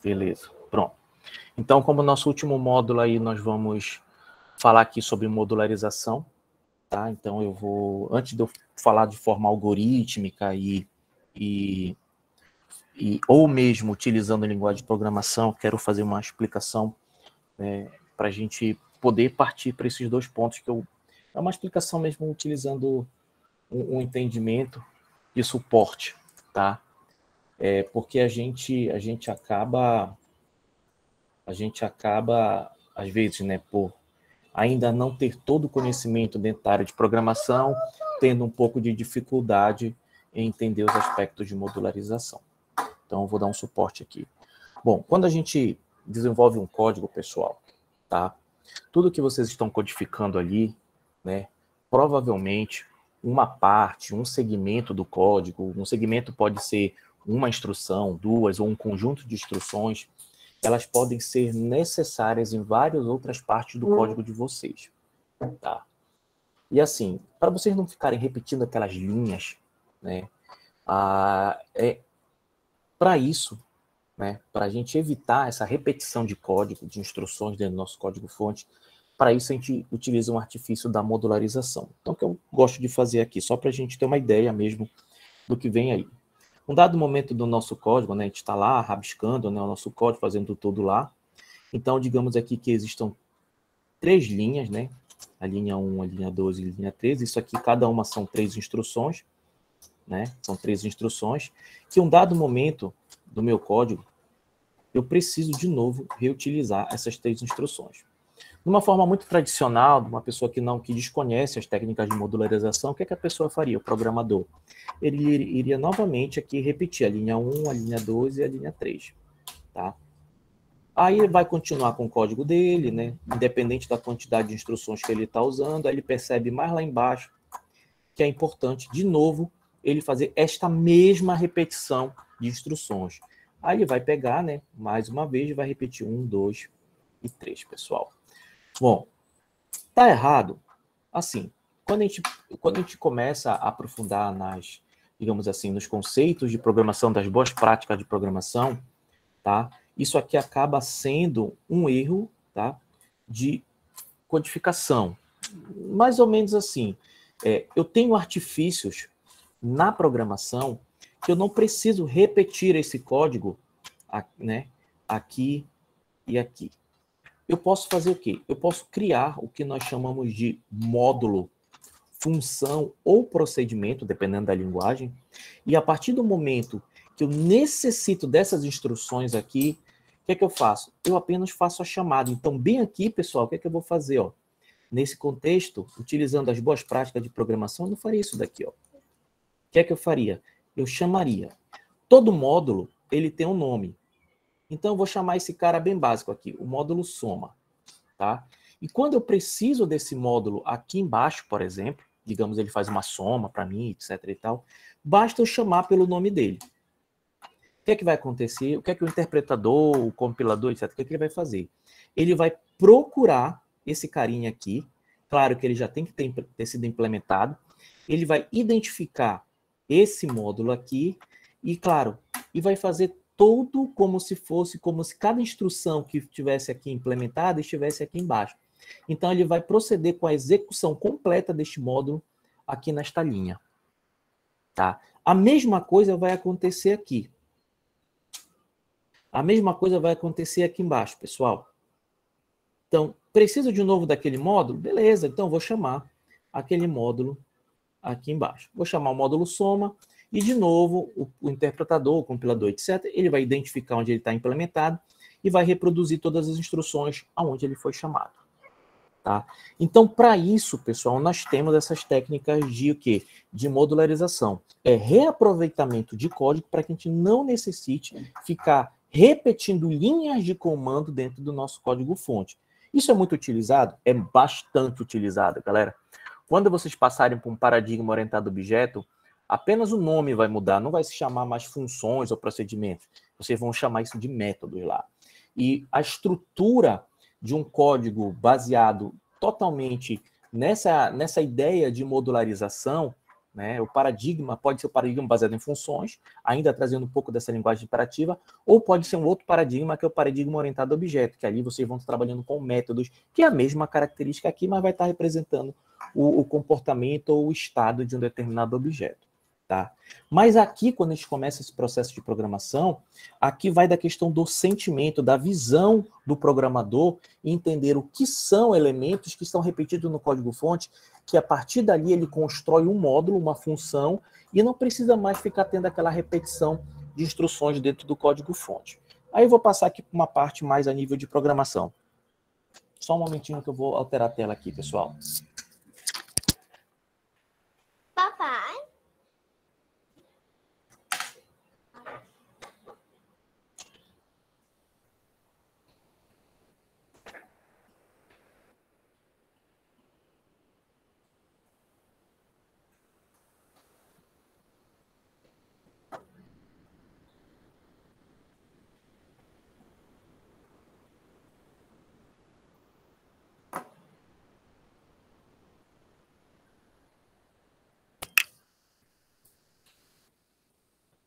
Beleza, pronto. Então, como nosso último módulo aí, nós vamos falar aqui sobre modularização, tá? Então, eu vou, antes de eu falar de forma algorítmica ou mesmo utilizando a linguagem de programação, quero fazer uma explicação para a gente poder partir para esses dois pontos que é uma explicação mesmo utilizando um entendimento de suporte, tá? Porque a gente acaba às vezes, né, por ainda não ter todo o conhecimento dentro da área de programação, tendo um pouco de dificuldade em entender os aspectos de modularização. Então, eu vou dar um suporte aqui. Bom, quando a gente desenvolve um código, pessoal, tá? Tudo que vocês estão codificando ali, né, provavelmente uma parte, um segmento do código, um segmento pode ser uma instrução, duas ou um conjunto de instruções, elas podem ser necessárias em várias outras partes do código de vocês, tá? E assim, para vocês não ficarem repetindo aquelas linhas, né, para isso, né, para a gente evitar essa repetição de código, de instruções dentro do nosso código-fonte, para isso a gente utiliza um artifício da modularização. Então, o que eu gosto de fazer aqui, só para a gente ter uma ideia mesmo do que vem aí. Um dado momento do nosso código, né, a gente está lá rabiscando, né, o nosso código, fazendo tudo lá. Então, digamos aqui que existam 3 linhas, né? A linha 1, a linha 2 e a linha 3. Isso aqui, cada uma são 3 instruções, né? São 3 instruções, que um dado momento do meu código, eu preciso, de novo, reutilizar essas 3 instruções. De uma forma muito tradicional, de uma pessoa que desconhece as técnicas de modularização, o que é que a pessoa faria, o programador? Ele iria novamente aqui repetir a linha 1, a linha 2 e a linha 3, tá? Aí ele vai continuar com o código dele, né? Independente da quantidade de instruções que ele está usando, aí ele percebe mais lá embaixo que é importante, de novo, ele fazer esta mesma repetição de instruções. Aí ele vai pegar, né? Mais uma vez, e vai repetir 1, 2 e 3, pessoal. Bom, tá errado? Assim, quando a gente começa a aprofundar digamos assim, nos conceitos de programação, das boas práticas de programação, tá? Isso aqui acaba sendo um erro, tá? De codificação. Mais ou menos assim, eu tenho artifícios na programação que eu não preciso repetir esse código, né? Aqui e aqui. Eu posso fazer o quê? Eu posso criar o que nós chamamos de módulo, função ou procedimento, dependendo da linguagem, e a partir do momento que eu necessito dessas instruções aqui, o que é que eu faço? Eu apenas faço a chamada. Então, bem aqui, pessoal, o que é que eu vou fazer? Ó? Nesse contexto, utilizando as boas práticas de programação, eu não faria isso daqui. Ó. O que é que eu faria? Eu chamaria. Todo módulo, ele tem um nome. Então, eu vou chamar esse cara bem básico aqui, o módulo soma. Tá? E quando eu preciso desse módulo aqui embaixo, por exemplo, digamos, ele faz uma soma para mim, etc e tal, basta eu chamar pelo nome dele. O que é que vai acontecer? O que é que o interpretador, o compilador, etc., o que é que ele vai fazer? Ele vai procurar esse carinha aqui, claro que ele já tem que ter sido implementado, ele vai identificar esse módulo aqui e, claro, e vai fazer todo como se cada instrução que estivesse aqui implementada estivesse aqui embaixo. Então, ele vai proceder com a execução completa deste módulo aqui nesta linha. Tá? A mesma coisa vai acontecer aqui. A mesma coisa vai acontecer aqui embaixo, pessoal. Então, preciso de novo daquele módulo? Beleza, então vou chamar aquele módulo aqui embaixo. Vou chamar o módulo soma e, de novo, o interpretador, o compilador, etc., ele vai identificar onde ele está implementado e vai reproduzir todas as instruções aonde ele foi chamado. Tá? Então, para isso, pessoal, nós temos essas técnicas de o quê? De modularização. É reaproveitamento de código para que a gente não necessite ficar repetindo linhas de comando dentro do nosso código-fonte. Isso é muito utilizado? É bastante utilizado, galera. Quando vocês passarem por um paradigma orientado a objeto, apenas o nome vai mudar, não vai se chamar mais funções ou procedimentos. Vocês vão chamar isso de métodos lá. E a estrutura de um código baseado totalmente nessa ideia de modularização, né? O paradigma pode ser o paradigma baseado em funções, ainda trazendo um pouco dessa linguagem imperativa, ou pode ser um outro paradigma, que é o paradigma orientado a objeto, que ali vocês vão estar trabalhando com métodos, que é a mesma característica aqui, mas vai estar representando o comportamento ou o estado de um determinado objeto. Tá? Mas aqui, quando a gente começa esse processo de programação, aqui vai da questão do sentimento, da visão do programador, e entender o que são elementos que estão repetidos no código-fonte, que a partir dali ele constrói um módulo, uma função, e não precisa mais ficar tendo aquela repetição de instruções dentro do código-fonte. Aí eu vou passar aqui para uma parte mais a nível de programação. Só um momentinho que eu vou alterar a tela aqui, pessoal. Papai.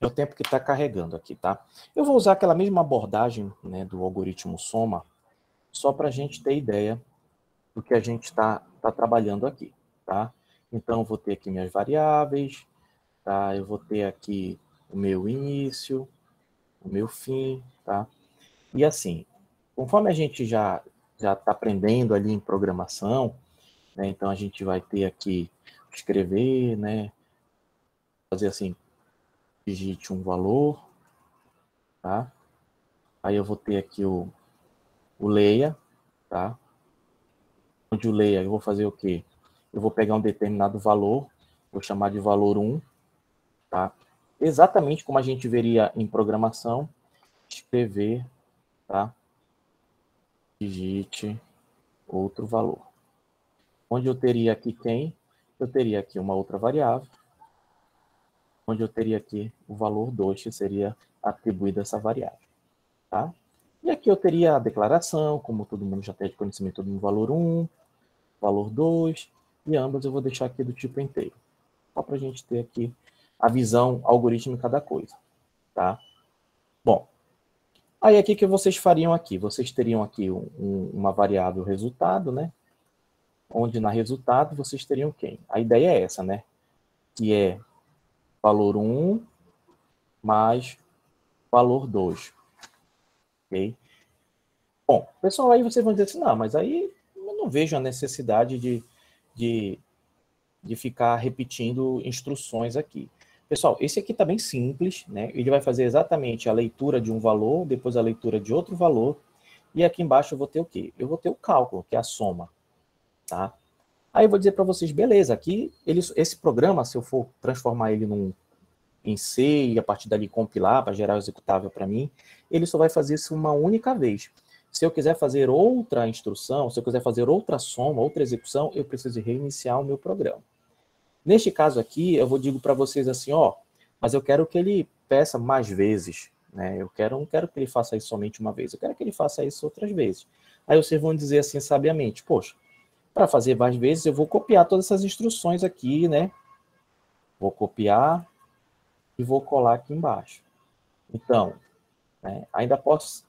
É o tempo que está carregando aqui, tá? Eu vou usar aquela mesma abordagem, né, do algoritmo soma, só para a gente ter ideia do que a gente está trabalhando aqui, tá? Então, eu vou ter aqui minhas variáveis, tá? Eu vou ter aqui o meu início, o meu fim, tá? E assim, conforme a gente já está aprendendo ali em programação, né? Então, a gente vai ter aqui escrever, né? Fazer assim, digite um valor, tá? Aí eu vou ter aqui o leia, tá? Onde o leia, eu vou fazer o quê? Eu vou pegar um determinado valor, vou chamar de valor 1, tá? Exatamente como a gente veria em programação, escrever, tá? Digite outro valor. Onde eu teria aqui quem? Eu teria aqui uma outra variável, onde eu teria aqui o valor 2, que seria atribuído a essa variável, tá? E aqui eu teria a declaração, como todo mundo já tem de conhecimento, do valor 1, valor 2, e ambas eu vou deixar aqui do tipo inteiro. Só para a gente ter aqui a visão algorítmica da coisa, tá? Bom, aí aqui que vocês fariam aqui? Vocês teriam aqui uma variável resultado, né? Onde na resultado vocês teriam quem? A ideia é essa, né? Que é valor 1 mais valor 2, ok? Bom, pessoal, aí vocês vão dizer assim, não, mas aí eu não vejo a necessidade de ficar repetindo instruções aqui. Pessoal, esse aqui está bem simples, né? Ele vai fazer exatamente a leitura de um valor, depois a leitura de outro valor, e aqui embaixo eu vou ter o quê? Eu vou ter o cálculo, que é a soma, tá? Aí eu vou dizer para vocês, beleza, aqui esse programa, se eu for transformar ele em C e a partir dali compilar para gerar o executável para mim, ele só vai fazer isso uma única vez. Se eu quiser fazer outra instrução, se eu quiser fazer outra soma, outra execução, eu preciso reiniciar o meu programa. Neste caso aqui, eu digo para vocês assim, ó, mas eu quero que ele peça mais vezes, né? Eu não quero que ele faça isso somente uma vez, eu quero que ele faça isso outras vezes. Aí vocês vão dizer assim sabiamente, poxa, para fazer mais vezes eu vou copiar todas essas instruções aqui, né? Vou copiar e vou colar aqui embaixo. Então, né, ainda posso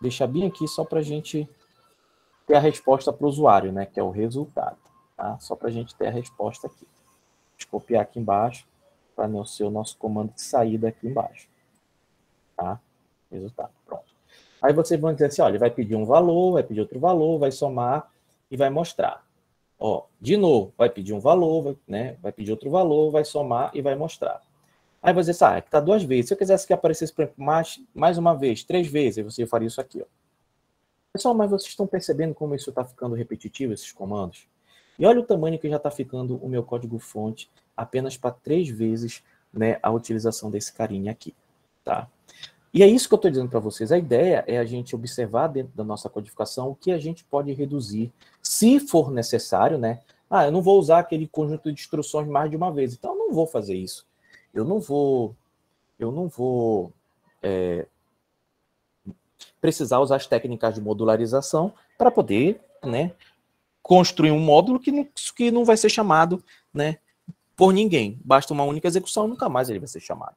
deixar bem aqui só para a gente ter a resposta para o usuário, né? Que é o resultado. Tá? Só para a gente ter a resposta aqui. Deixa eu copiar aqui embaixo para não ser o nosso comando de saída aqui embaixo. Tá? Resultado, pronto. Aí vocês vão dizer assim, olha, ele vai pedir um valor, vai pedir outro valor, vai somar e vai mostrar. Ó, de novo, vai pedir um valor, né? Vai pedir outro valor, vai somar e vai mostrar. Aí você diz, é que está 2 vezes. Se eu quisesse que aparecesse mais uma vez, 3 vezes, você faria isso aqui, ó. Pessoal, mas vocês estão percebendo como isso está ficando repetitivo, esses comandos? E olha o tamanho que já está ficando o meu código-fonte apenas para 3 vezes, né, a utilização desse carinha aqui. Tá? E é isso que eu estou dizendo para vocês. A ideia é a gente observar dentro da nossa codificação o que a gente pode reduzir, se for necessário, né? Ah, eu não vou usar aquele conjunto de instruções mais de uma vez, então eu não vou fazer isso. Eu não vou precisar usar as técnicas de modularização para poder, né, construir um módulo que não vai ser chamado, né, por ninguém. Basta uma única execução, nunca mais ele vai ser chamado.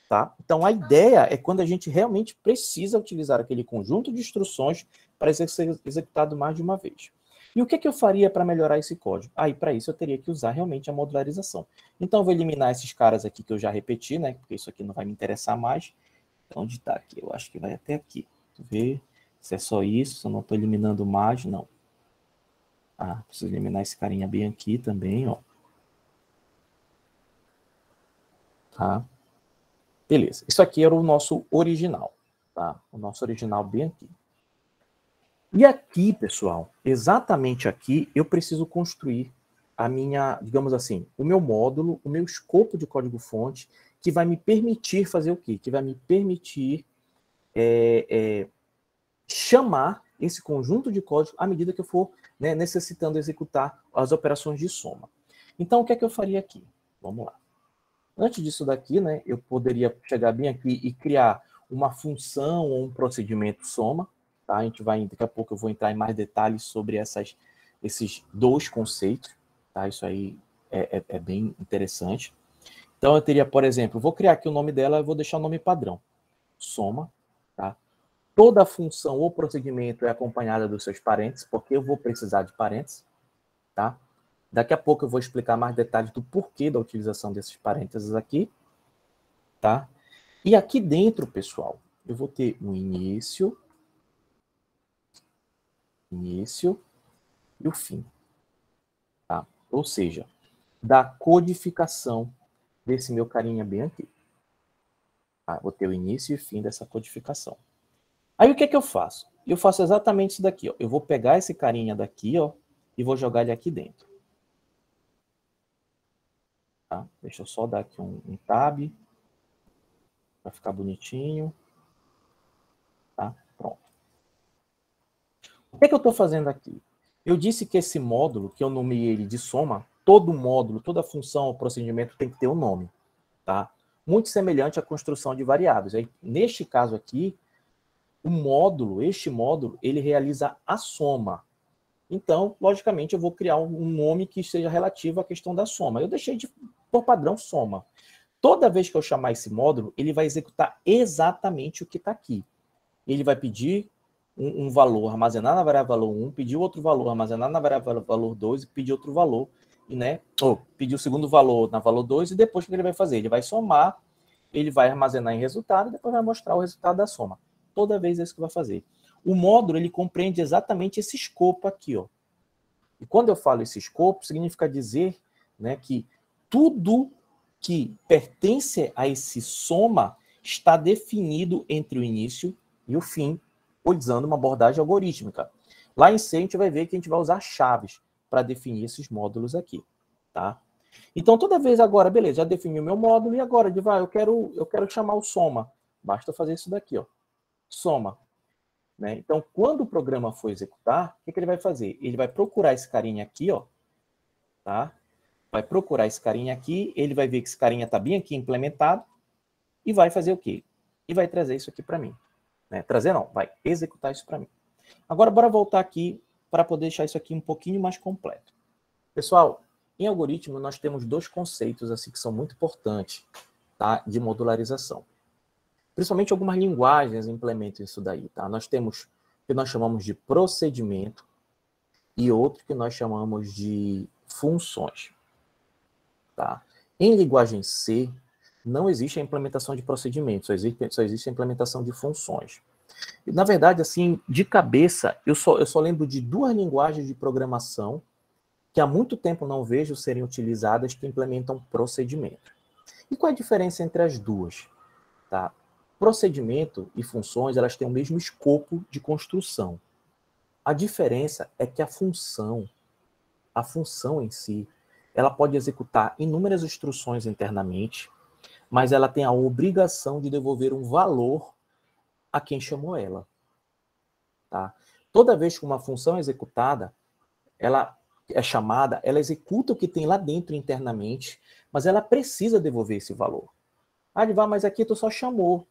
Tá? Então, a ideia é quando a gente realmente precisa utilizar aquele conjunto de instruções para ser executado mais de uma vez. E o que eu faria para melhorar esse código? Aí, para isso, eu teria que usar realmente a modularização. Então, eu vou eliminar esses caras aqui que eu já repeti, né? Porque isso aqui não vai me interessar mais. Então, onde está aqui? Eu acho que vai até aqui. Deixa eu ver se é só isso, se eu não estou eliminando mais, não. Ah, preciso eliminar esse carinha bem aqui também, ó. Tá? Beleza. Isso aqui era o nosso original, tá? O nosso original bem aqui. E aqui, pessoal, exatamente aqui, eu preciso construir a minha, digamos assim, o meu módulo, o meu escopo de código-fonte, que vai me permitir fazer o quê? Que vai me permitir chamar esse conjunto de código à medida que eu for, né, necessitando executar as operações de soma. Então, o que é que eu faria aqui? Vamos lá. Antes disso daqui, né, eu poderia chegar bem aqui e criar uma função ou um procedimento soma. Tá? A gente vai, daqui a pouco eu vou entrar em mais detalhes sobre esses dois conceitos. Tá? Isso aí é bem interessante. Então, eu teria, por exemplo, vou criar aqui o nome dela, eu vou deixar o nome padrão. Soma. Tá? Toda função ou procedimento é acompanhada dos seus parênteses, porque eu vou precisar de parênteses. Tá? Daqui a pouco eu vou explicar mais detalhes do porquê da utilização desses parênteses aqui. Tá? E aqui dentro, pessoal, eu vou ter um início e o fim. Tá? Ou seja, da codificação desse meu carinha bem aqui. Tá? Vou ter o início e o fim dessa codificação. Aí o que é que eu faço? Eu faço exatamente isso daqui. Ó. Eu vou pegar esse carinha daqui, ó, e vou jogar ele aqui dentro. Tá? Deixa eu só dar aqui um tab para ficar bonitinho. Tá? Pronto. O que é que eu estou fazendo aqui? Eu disse que esse módulo, que eu nomeei ele de soma, todo módulo, toda função ou procedimento tem que ter um nome. Tá? Muito semelhante à construção de variáveis. Aí, neste caso aqui, o módulo, este módulo, ele realiza a soma. Então, logicamente, eu vou criar um nome que seja relativo à questão da soma. Eu deixei por padrão soma. Toda vez que eu chamar esse módulo, ele vai executar exatamente o que está aqui. Ele vai pedir um valor, armazenar na variável valor 1, pedir outro valor, armazenar na variável valor 2 e pedir outro valor, né? Ou pedir o segundo valor na valor 2 e depois o que ele vai fazer? Ele vai somar, ele vai armazenar em resultado e depois vai mostrar o resultado da soma. Toda vez é isso que vai fazer. O módulo, ele compreende exatamente esse escopo aqui, ó. E quando eu falo esse escopo, significa dizer, né, que tudo que pertence a esse soma está definido entre o início e o fim, usando uma abordagem algorítmica. Lá em C, a gente vai ver que a gente vai usar chaves para definir esses módulos aqui. Tá? Então, toda vez agora, beleza, já defini o meu módulo, e agora, eu quero chamar o soma. Basta fazer isso daqui, ó. Soma. Né? Então, quando o programa for executar, o que ele vai fazer? Ele vai procurar esse carinha aqui, ó, tá? Vai procurar esse carinha aqui, ele vai ver que esse carinha está bem aqui implementado, e vai fazer o quê? E vai trazer isso aqui para mim. Né? Trazer não, vai executar isso para mim. Agora, bora voltar aqui para poder deixar isso aqui um pouquinho mais completo. Pessoal, em algoritmo, nós temos dois conceitos assim, que são muito importantes, tá? De modularização. Principalmente algumas linguagens implementam isso daí, tá? Nós temos o que nós chamamos de procedimento e outro que nós chamamos de funções, tá? Em linguagem C, não existe a implementação de procedimentos, só existe a implementação de funções. E, na verdade, assim, de cabeça, eu só lembro de duas linguagens de programação que há muito tempo não vejo serem utilizadas que implementam procedimento. E qual é a diferença entre as duas? Tá? Procedimento e funções, elas têm o mesmo escopo de construção. A diferença é que a função em si, ela pode executar inúmeras instruções internamente, mas ela tem a obrigação de devolver um valor a quem chamou ela. Tá? Toda vez que uma função é executada, ela é chamada, ela executa o que tem lá dentro internamente, mas ela precisa devolver esse valor. Mas aqui tu só chamou.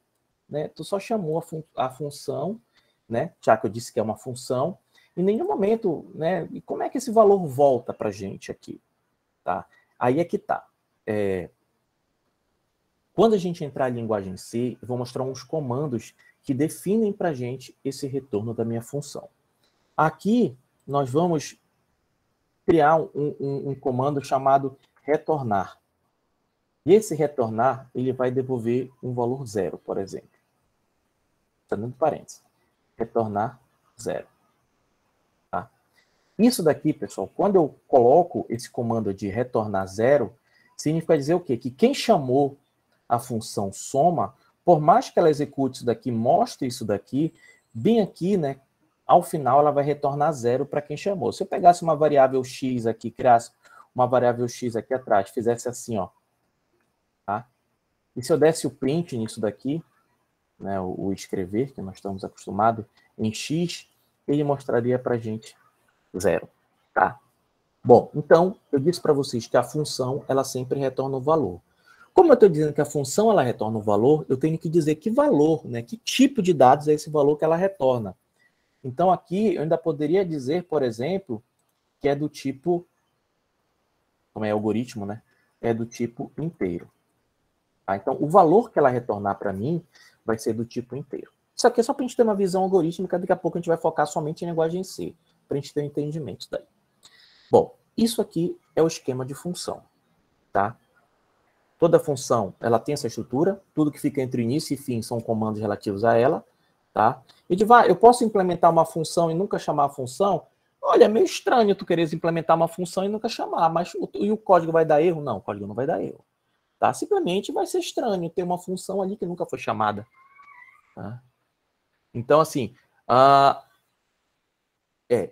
Né? Tu só chamou a função, né? Já que eu disse que é uma função, em nenhum momento, né? E como é que esse valor volta para a gente aqui? Tá? Aí é que tá. quando a gente entrar em linguagem C, eu vou mostrar uns comandos que definem para a gente esse retorno da minha função. Aqui, nós vamos criar um comando chamado retornar. E esse retornar, ele vai devolver um valor 0, por exemplo. Está dentro de parênteses. Retornar 0. Tá? Isso daqui, pessoal, quando eu coloco esse comando de retornar 0, significa dizer o quê? Que quem chamou a função soma, por mais que ela execute isso daqui, mostre isso daqui, bem aqui, né, ao final ela vai retornar 0 para quem chamou. Se eu pegasse uma variável x aqui, criasse uma variável x aqui atrás, fizesse assim, ó, tá? E se eu desse o print nisso daqui, né, o escrever, que nós estamos acostumados, em x, ele mostraria para a gente 0, tá? Bom, então, eu disse para vocês que a função, ela sempre retorna o valor. Como eu estou dizendo que a função, ela retorna o valor, eu tenho que dizer que valor, né, que tipo de dados é esse valor que ela retorna. Então, aqui, eu ainda poderia dizer, por exemplo, que é do tipo, como é algoritmo, né, é do tipo inteiro. Tá? Então, o valor que ela retornar para mim vai ser do tipo inteiro. Isso aqui é só para a gente ter uma visão algorítmica, daqui a pouco a gente vai focar somente em linguagem C, para a gente ter um entendimento disso daí. Bom, isso aqui é o esquema de função, tá? Toda função, ela tem essa estrutura, tudo que fica entre início e fim são comandos relativos a ela, tá? E eu posso implementar uma função e nunca chamar a função? Olha, é meio estranho tu queres implementar uma função e nunca chamar, mas o código vai dar erro? Não, o código não vai dar erro. Tá? Simplesmente vai ser estranho ter uma função ali que nunca foi chamada. Tá? Então, assim,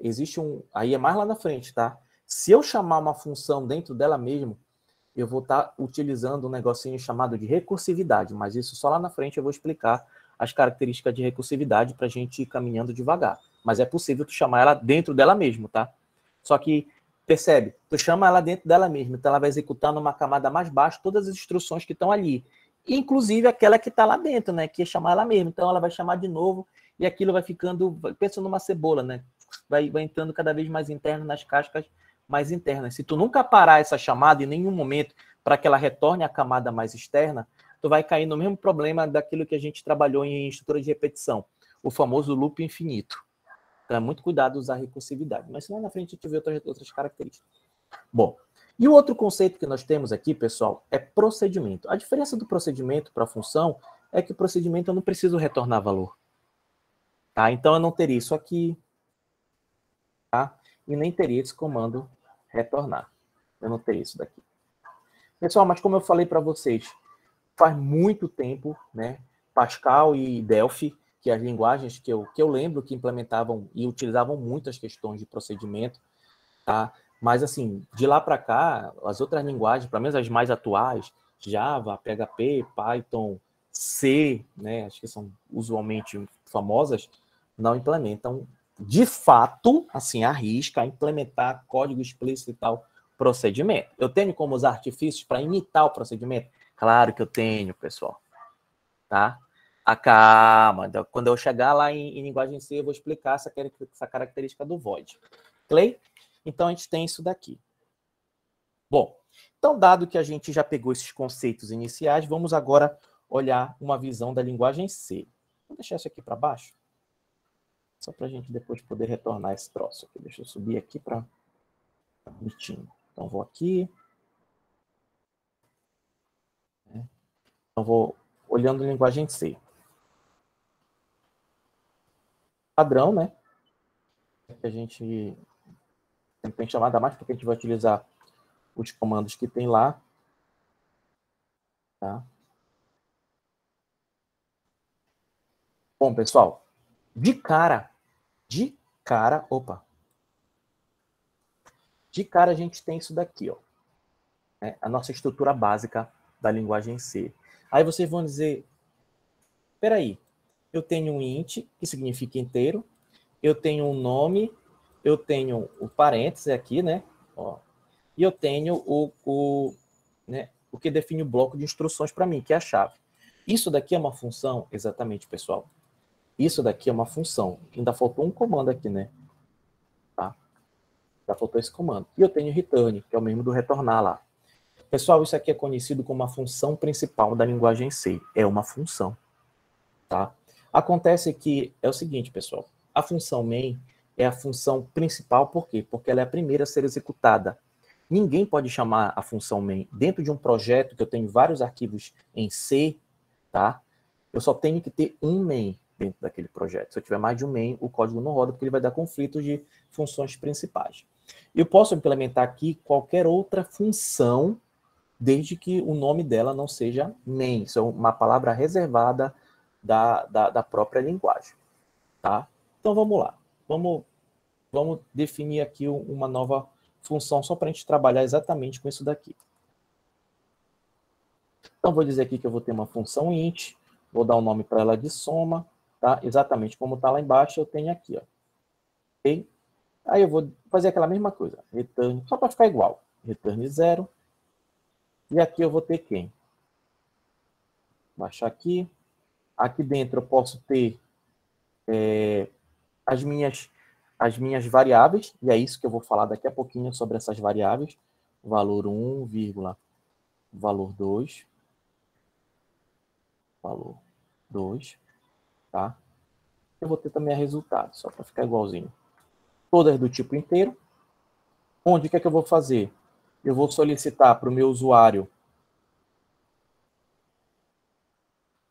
existe aí é mais lá na frente, tá? Se eu chamar uma função dentro dela mesmo, eu vou estar utilizando um negocinho chamado de recursividade, mas isso só lá na frente eu vou explicar as características de recursividade para a gente ir caminhando devagar. Mas é possível tu chamar ela dentro dela mesmo, tá? Só que, percebe, tu chama ela dentro dela mesmo, então ela vai executar numa camada mais baixa todas as instruções que estão ali. Inclusive aquela que está lá dentro, né? Que é chamar ela mesmo. Então ela vai chamar de novo e aquilo vai ficando, pensa numa cebola, né? Vai entrando cada vez mais interno nas cascas mais internas. Se tu nunca parar essa chamada em nenhum momento para que ela retorne à camada mais externa, tu vai cair no mesmo problema daquilo que a gente trabalhou em estrutura de repetição, o famoso loop infinito. Então é muito cuidado usar recursividade. Mas lá na frente a gente vê outras características. Bom, e o outro conceito que nós temos aqui, pessoal, é procedimento. A diferença do procedimento para a função é que o procedimento eu não preciso retornar valor. Tá? Então eu não teria isso aqui, tá? E nem teria esse comando retornar. Eu não teria isso daqui. Pessoal, mas como eu falei para vocês, faz muito tempo, né? Pascal e Delphi, que as linguagens que eu lembro que implementavam e utilizavam muito as questões de procedimento, tá? Mas, assim, de lá para cá, as outras linguagens, pelo menos as mais atuais, Java, PHP, Python, C, né? Acho que são usualmente famosas, não implementam de fato, assim, arrisca implementar código explícito e tal, procedimento. Eu tenho como usar artifícios para imitar o procedimento? Claro que eu tenho, pessoal. Tá? Calma. Quando eu chegar lá em linguagem C, eu vou explicar essa característica do void. Clay? Então, a gente tem isso daqui. Bom, então, dado que a gente já pegou esses conceitos iniciais, vamos agora olhar uma visão da linguagem C. Vou deixar isso aqui para baixo. Só para a gente depois poder retornar esse troço aqui. Deixa eu subir aqui para bonitinho. Então, vou aqui. Então, vou olhando linguagem C. Padrão, né? Que a gente tem que chamar, ainda mais porque a gente vai utilizar os comandos que tem lá. Tá? Bom, pessoal, de cara a gente tem isso daqui, ó, né? A nossa estrutura básica da linguagem C. Aí vocês vão dizer, peraí, eu tenho um int, que significa inteiro, eu tenho um nome, eu tenho o parêntese aqui, né? Ó, e eu tenho né, o que define o bloco de instruções para mim, que é a chave. Isso daqui é uma função, exatamente, pessoal. Isso daqui é uma função. Ainda faltou um comando aqui, né? Tá? Ainda faltou esse comando. E eu tenho return, que é o mesmo do retornar lá. Pessoal, isso aqui é conhecido como a função principal da linguagem C. É uma função, tá? Acontece que é o seguinte, pessoal. A função main é a função principal, por quê? Porque ela é a primeira a ser executada. Ninguém pode chamar a função main dentro de um projeto que eu tenho vários arquivos em C, tá? Eu só tenho que ter um main dentro daquele projeto. Se eu tiver mais de um main, o código não roda, porque ele vai dar conflitos de funções principais. Eu posso implementar aqui qualquer outra função, desde que o nome dela não seja main. Isso é uma palavra reservada da própria linguagem, tá? Então, vamos lá. Vamos definir aqui uma nova função, só para a gente trabalhar exatamente com isso daqui. Então, vou dizer aqui que eu vou ter uma função int, vou dar o nome para ela de soma, tá? Exatamente como está lá embaixo, eu tenho aqui, ó. Ok? Aí eu vou fazer aquela mesma coisa, return, só para ficar igual, return 0, e aqui eu vou ter quem? Baixar aqui. Aqui dentro eu posso ter as minhas variáveis, e é isso que eu vou falar daqui a pouquinho sobre essas variáveis. Valor 1, valor 2, valor 2, tá? Eu vou ter também a resultado, só para ficar igualzinho. Todas do tipo inteiro. Onde que é que eu vou fazer? Eu vou solicitar para o meu usuário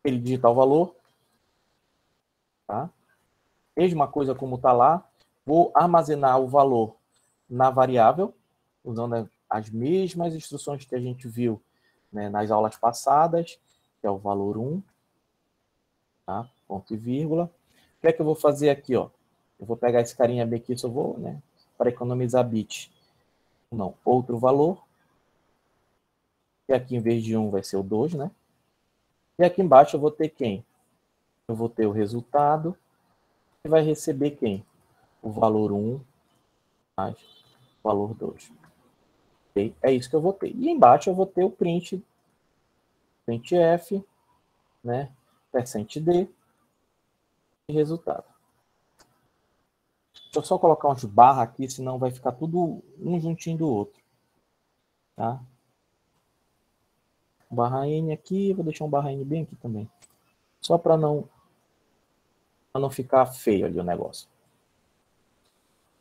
ele digitar o valor, tá? Mesma coisa como está lá. Vou armazenar o valor na variável, usando as mesmas instruções que a gente viu, né, nas aulas passadas, que é o valor 1, tá? Ponto e vírgula. O que é que eu vou fazer aqui, ó? Eu vou pegar esse carinha bem aqui, só vou, né, para economizar bit. Não, outro valor. E aqui, em vez de 1, vai ser o 2, né? E aqui embaixo eu vou ter quem? Eu vou ter o resultado, e vai receber quem? O valor 1 mais o valor 2. Okay? É isso que eu vou ter. E embaixo eu vou ter o printf, né? %d e resultado. Deixa eu só colocar uns barra aqui, senão vai ficar tudo um juntinho do outro. Tá? Barra N aqui, vou deixar um barra N bem aqui também. Só para não ficar feio ali o negócio.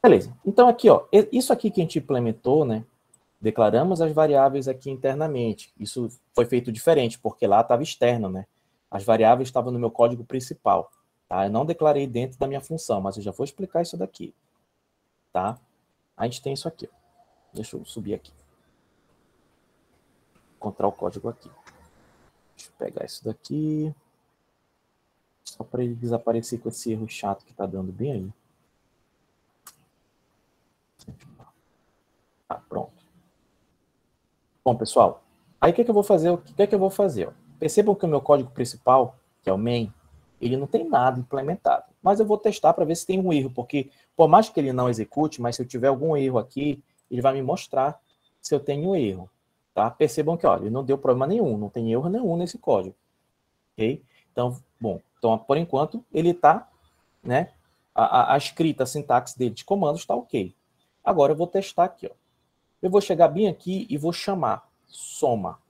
Beleza. Então aqui, ó, isso aqui que a gente implementou, né? Declaramos as variáveis aqui internamente. Isso foi feito diferente, porque lá estava externo, né? As variáveis estavam no meu código principal. Tá? Eu não declarei dentro da minha função, mas eu já vou explicar isso daqui. Tá? A gente tem isso aqui. Ó. Deixa eu subir aqui. Encontrar o código aqui. Deixa eu pegar isso daqui. Só para ele desaparecer com esse erro chato que está dando bem aí. Tá, pronto. Bom, pessoal, aí o que eu vou fazer? Ó? Percebam que o meu código principal, que é o main, ele não tem nada implementado. Mas eu vou testar para ver se tem um erro, porque por mais que ele não execute, mas se eu tiver algum erro aqui, ele vai me mostrar se eu tenho erro. Tá? Percebam que, olha, ele não deu problema nenhum, não tem erro nenhum nesse código. Ok? Então, bom, então, por enquanto, ele está, né? A escrita, a sintaxe dele de comandos está ok. Agora eu vou testar aqui, ó. Eu vou chegar bem aqui e vou chamar soma.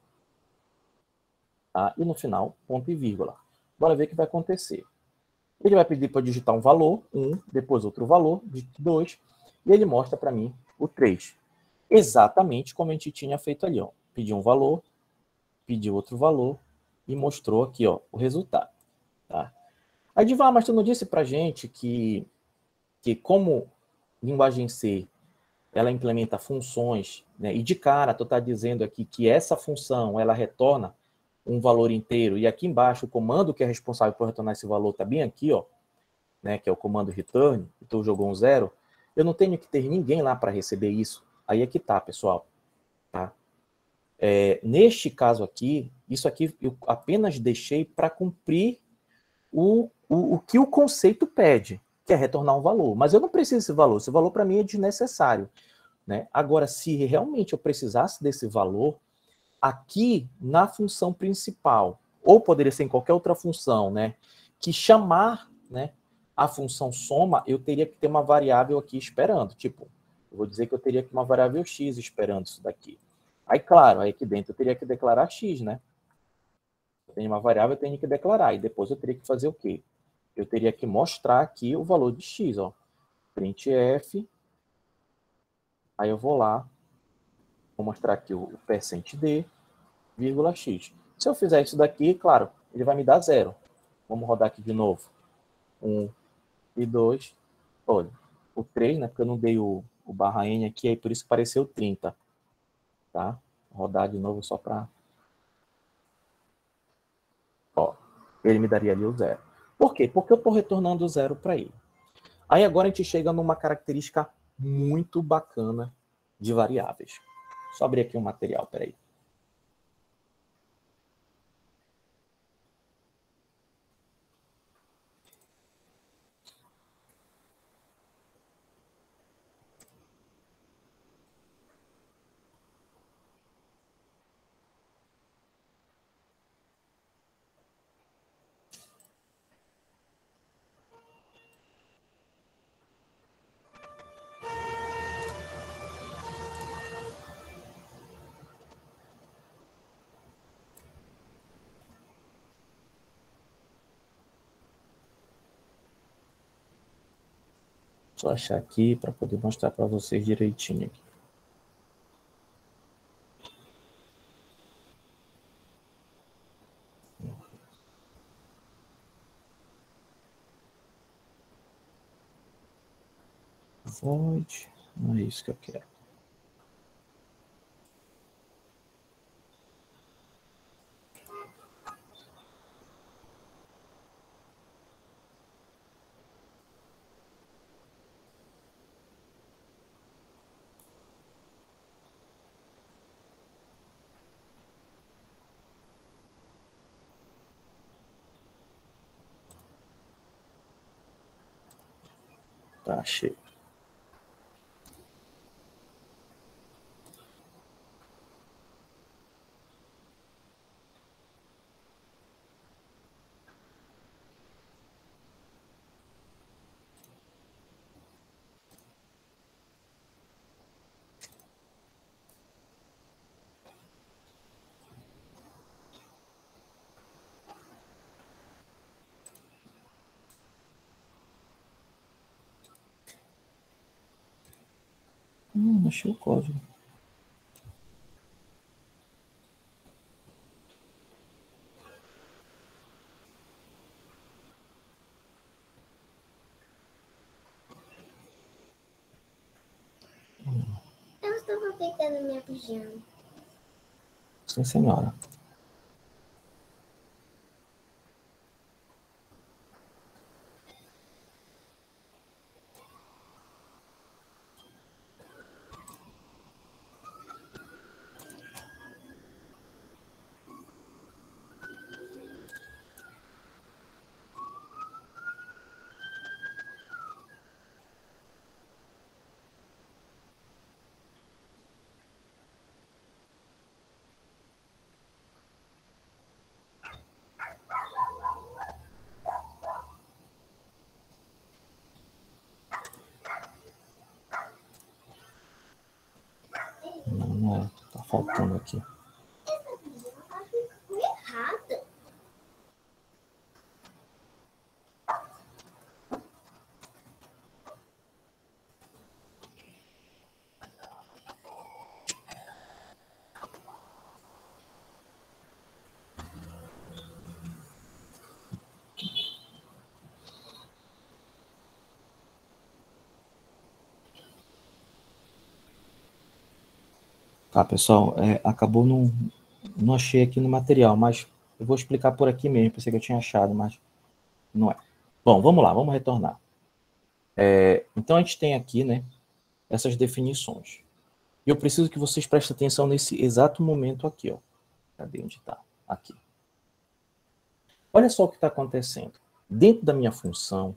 Tá? E no final, ponto e vírgula. Bora ver o que vai acontecer. Ele vai pedir para digitar um valor, 1, depois outro valor, 2, e ele mostra para mim o 3. Exatamente como a gente tinha feito ali. Ó. Pediu um valor, pediu outro valor e mostrou aqui ó, o resultado. Tá? Aí, Diva, mas tu não disse para a gente que como linguagem C ela implementa funções, né? E de cara tu está dizendo aqui que essa função ela retorna um valor inteiro, e aqui embaixo o comando que é responsável por retornar esse valor está bem aqui, ó, né? Que é o comando return, tu jogou um 0, eu não tenho que ter ninguém lá para receber isso. Aí é que tá, pessoal. Tá? Neste caso aqui, isso aqui eu apenas deixei para cumprir o que o conceito pede, que é retornar um valor. Mas eu não preciso desse valor. Esse valor para mim é desnecessário. Né? Agora, se realmente eu precisasse desse valor, aqui na função principal, ou poderia ser em qualquer outra função, né, que chamar, né, a função soma, eu teria que ter uma variável aqui esperando. Tipo, eu vou dizer que eu teria que uma variável x esperando isso daqui. Aí, claro, aí aqui dentro eu teria que declarar x, né? Eu tenho uma variável, eu tenho que declarar. E depois eu teria que fazer o quê? Eu teria que mostrar aqui o valor de x, ó. Printf. Aí eu vou lá, vou mostrar aqui o %d, vírgula x. Se eu fizer isso daqui, claro, ele vai me dar 0. Vamos rodar aqui de novo. 1 e 2. Olha, o 3, né? Porque eu não dei o barra n aqui, aí por isso que apareceu 30. Tá? Vou rodar de novo só para... Ó, ele me daria ali o 0. Por quê? Porque eu estou retornando o 0 para ele. Aí agora a gente chega numa característica muito bacana de variáveis. Só abrir aqui um material, peraí. Só achar aqui para poder mostrar para vocês direitinho aqui. Void, não é isso que eu quero. Tá, achei. Não achei o código. Eu estou aproveitando minha pijama. Sim, senhora. Não é, tá faltando aqui. Errado. Tá, pessoal, acabou não achei aqui no material, mas eu vou explicar por aqui mesmo. Pensei que eu tinha achado, mas não é. Bom, vamos lá, vamos retornar. Então a gente tem aqui, né, essas definições. E eu preciso que vocês prestem atenção nesse exato momento aqui, ó. Cadê onde está? Aqui. Olha só o que está acontecendo. Dentro da minha função,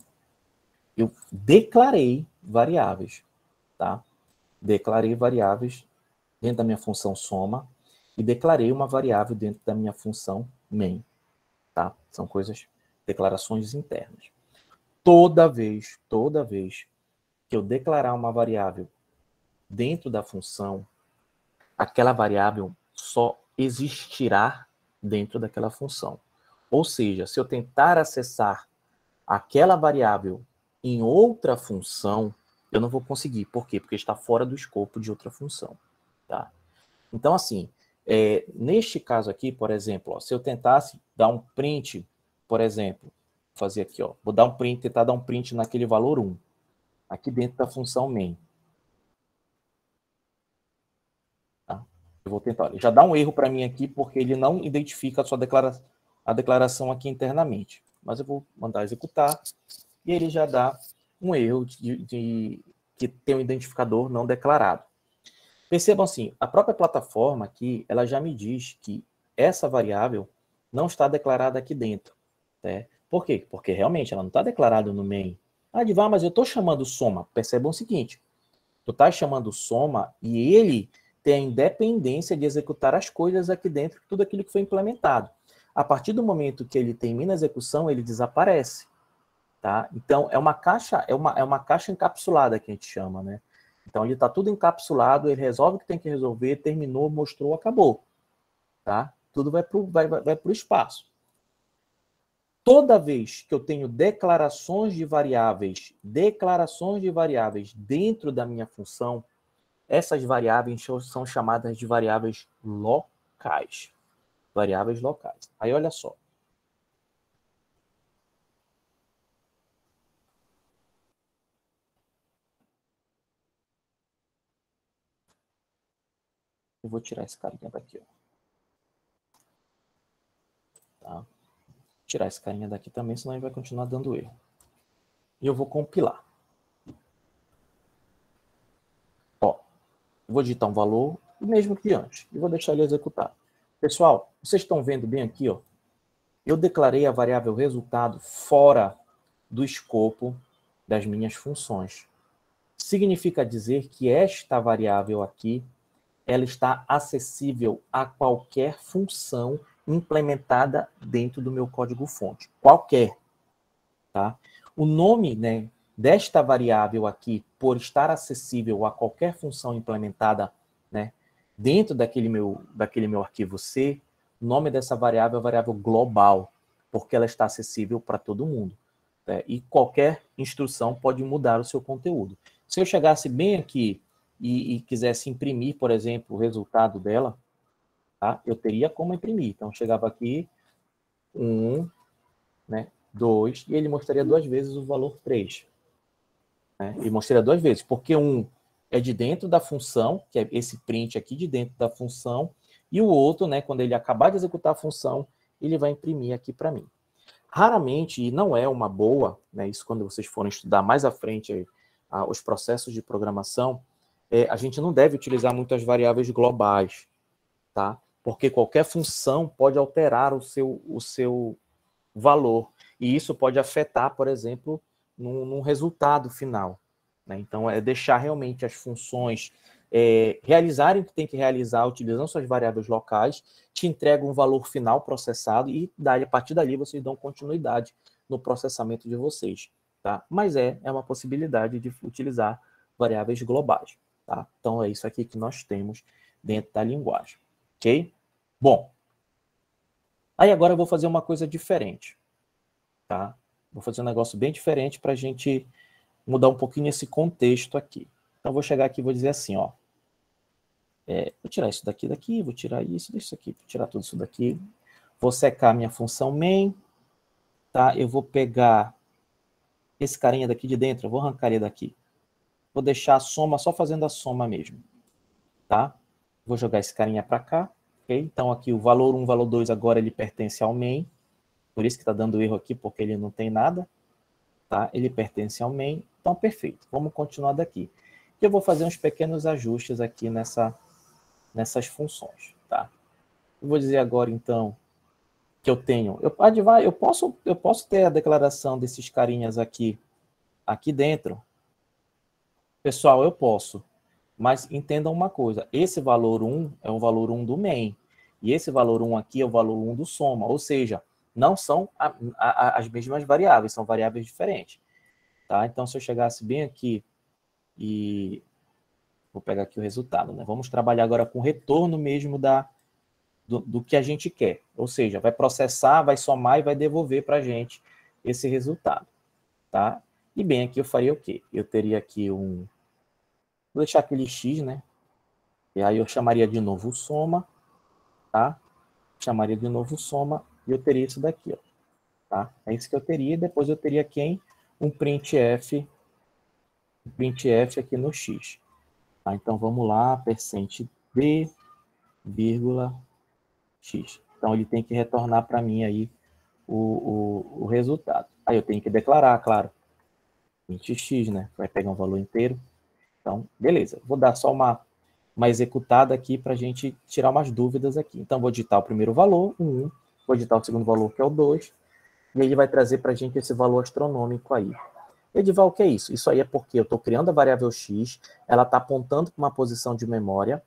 eu declarei variáveis, tá? Declarei variáveis dentro da minha função soma e declarei uma variável dentro da minha função main, tá? São coisas, declarações internas. Toda vez que eu declarar uma variável dentro da função, aquela variável só existirá dentro daquela função. Ou seja, se eu tentar acessar aquela variável em outra função, eu não vou conseguir. Por quê? Porque está fora do escopo de outra função. Tá? Então, assim, neste caso aqui, por exemplo, ó, se eu tentasse dar um print, por exemplo, fazer aqui, ó, vou dar um print, tentar dar um print naquele valor 1, aqui dentro da função main. Tá? Eu vou tentar, olha, já dá um erro para mim aqui, porque ele não identifica a declaração aqui internamente. Mas eu vou mandar executar, e ele já dá um erro que tem um identificador não declarado. Percebam assim, a própria plataforma aqui, ela já me diz que essa variável não está declarada aqui dentro. Né? Por quê? Porque realmente ela não está declarada no main. Ah, Divar, mas eu estou chamando soma. Percebam o seguinte, tu está chamando soma e ele tem a independência de executar as coisas aqui dentro, tudo aquilo que foi implementado. A partir do momento que ele termina a execução, ele desaparece. Tá? Então, é uma caixa encapsulada que a gente chama, né? Então, ele está tudo encapsulado, ele resolve o que tem que resolver, terminou, mostrou, acabou. Tá? Tudo vai para o espaço. Toda vez que eu tenho declarações de variáveis dentro da minha função, essas variáveis são chamadas de variáveis locais. Variáveis locais. Aí, olha só. Eu vou tirar esse carinha daqui, ó. Tá? Tirar esse carinha daqui também, senão ele vai continuar dando erro. E eu vou compilar. Ó, eu vou digitar um valor, o mesmo que antes, e vou deixar ele executar. Pessoal, vocês estão vendo bem aqui, ó? Eu declarei a variável resultado fora do escopo das minhas funções. Significa dizer que esta variável aqui, ela está acessível a qualquer função implementada dentro do meu código-fonte. Qualquer. Tá? O nome, né, desta variável aqui, por estar acessível a qualquer função implementada, né, dentro daquele meu arquivo C, o nome dessa variável é a variável global, porque ela está acessível para todo mundo. Né? E qualquer instrução pode mudar o seu conteúdo. Se eu chegasse bem aqui e quisesse imprimir, por exemplo, o resultado dela, tá? Eu teria como imprimir. Então, eu chegava aqui, 1, né, 2, e ele mostraria 2 vezes o valor 3. Né? Ele mostraria 2 vezes, porque um é de dentro da função, que é esse print aqui de dentro da função, e o outro, né, quando ele acabar de executar a função, ele vai imprimir aqui para mim. Raramente, e não é uma boa, né, isso quando vocês forem estudar mais à frente os processos de programação, a gente não deve utilizar muitas variáveis globais, tá? Porque qualquer função pode alterar o seu valor, e isso pode afetar, por exemplo, num resultado final. Né? Então, é deixar realmente as funções realizarem o que tem que realizar, utilizando suas variáveis locais, te entrega um valor final processado e a partir dali vocês dão continuidade no processamento de vocês. Tá? Mas é uma possibilidade de utilizar variáveis globais. Tá? Então, é isso aqui que nós temos dentro da linguagem. Ok? Bom, aí agora eu vou fazer uma coisa diferente. Tá? Vou fazer um negócio bem diferente para a gente mudar um pouquinho esse contexto aqui. Então, vou chegar aqui e vou dizer assim, ó. Vou tirar isso daqui, vou tirar isso aqui, vou tirar tudo isso daqui. Vou secar a minha função main, tá? Eu vou pegar esse carinha daqui de dentro, eu vou arrancar ele daqui. Vou deixar a soma só fazendo a soma mesmo, tá? Vou jogar esse carinha para cá, ok? Então, aqui o valor 1, valor 2, agora ele pertence ao main. Por isso que está dando erro aqui, porque ele não tem nada. Tá? Ele pertence ao main. Então, perfeito. Vamos continuar daqui. Eu vou fazer uns pequenos ajustes aqui nessas funções. Tá? Eu vou dizer agora, então, que eu tenho... Eu posso ter a declaração desses carinhas aqui dentro. Pessoal, eu posso. Mas entendam uma coisa. Esse valor 1 é o valor 1 do main. E esse valor 1 aqui é o valor 1 do soma. Ou seja, não são as mesmas variáveis, são variáveis diferentes. Tá? Então, se eu chegasse bem aqui e Vou pegar aqui o resultado, né? Vamos trabalhar agora com o retorno mesmo do que a gente quer. Ou seja, vai processar, vai somar e vai devolver para a gente esse resultado, tá? E bem, aqui eu faria o quê? Eu teria aqui vou deixar aquele x, né? E aí eu chamaria de novo soma, tá? Chamaria de novo soma e eu teria isso daqui, ó. Tá? É isso que eu teria. E depois eu teria quem? Um printf aqui no x. Tá? Então vamos lá, percent d, vírgula, x. Então ele tem que retornar para mim aí o resultado. Aí eu tenho que declarar, claro, int x, né? Vai pegar um valor inteiro. Então, beleza. Vou dar só uma executada aqui para a gente tirar umas dúvidas aqui. Então, vou digitar o primeiro valor, o 1. Vou digitar o segundo valor, que é o 2. E ele vai trazer para a gente esse valor astronômico aí. Edival, o que é isso? Isso aí é porque eu estou criando a variável x, ela está apontando para uma posição de memória,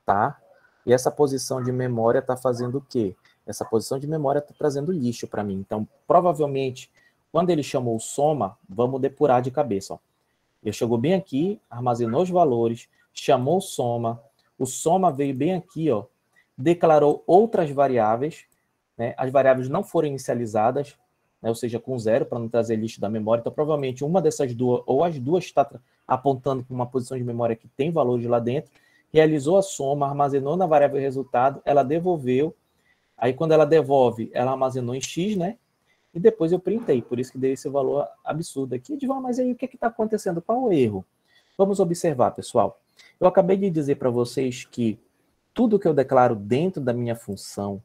tá? E essa posição de memória está fazendo o quê? Essa posição de memória está trazendo lixo para mim. Então, provavelmente, quando ele chamou soma, vamos depurar de cabeça. Ó. Ele chegou bem aqui, armazenou os valores, chamou soma, o soma veio bem aqui, ó, declarou outras variáveis, né? As variáveis não foram inicializadas, né? Ou seja, com 0, para não trazer lixo da memória. Então, provavelmente, uma dessas duas, ou as duas está apontando para uma posição de memória que tem valores lá dentro, realizou a soma, armazenou na variável resultado, ela devolveu, aí quando ela devolve, ela armazenou em x, né? E depois eu printei, por isso que dei esse valor absurdo aqui. Edival, mas aí o que está acontecendo? Qual o erro? Vamos observar, pessoal. Eu acabei de dizer para vocês que tudo que eu declaro dentro da minha função,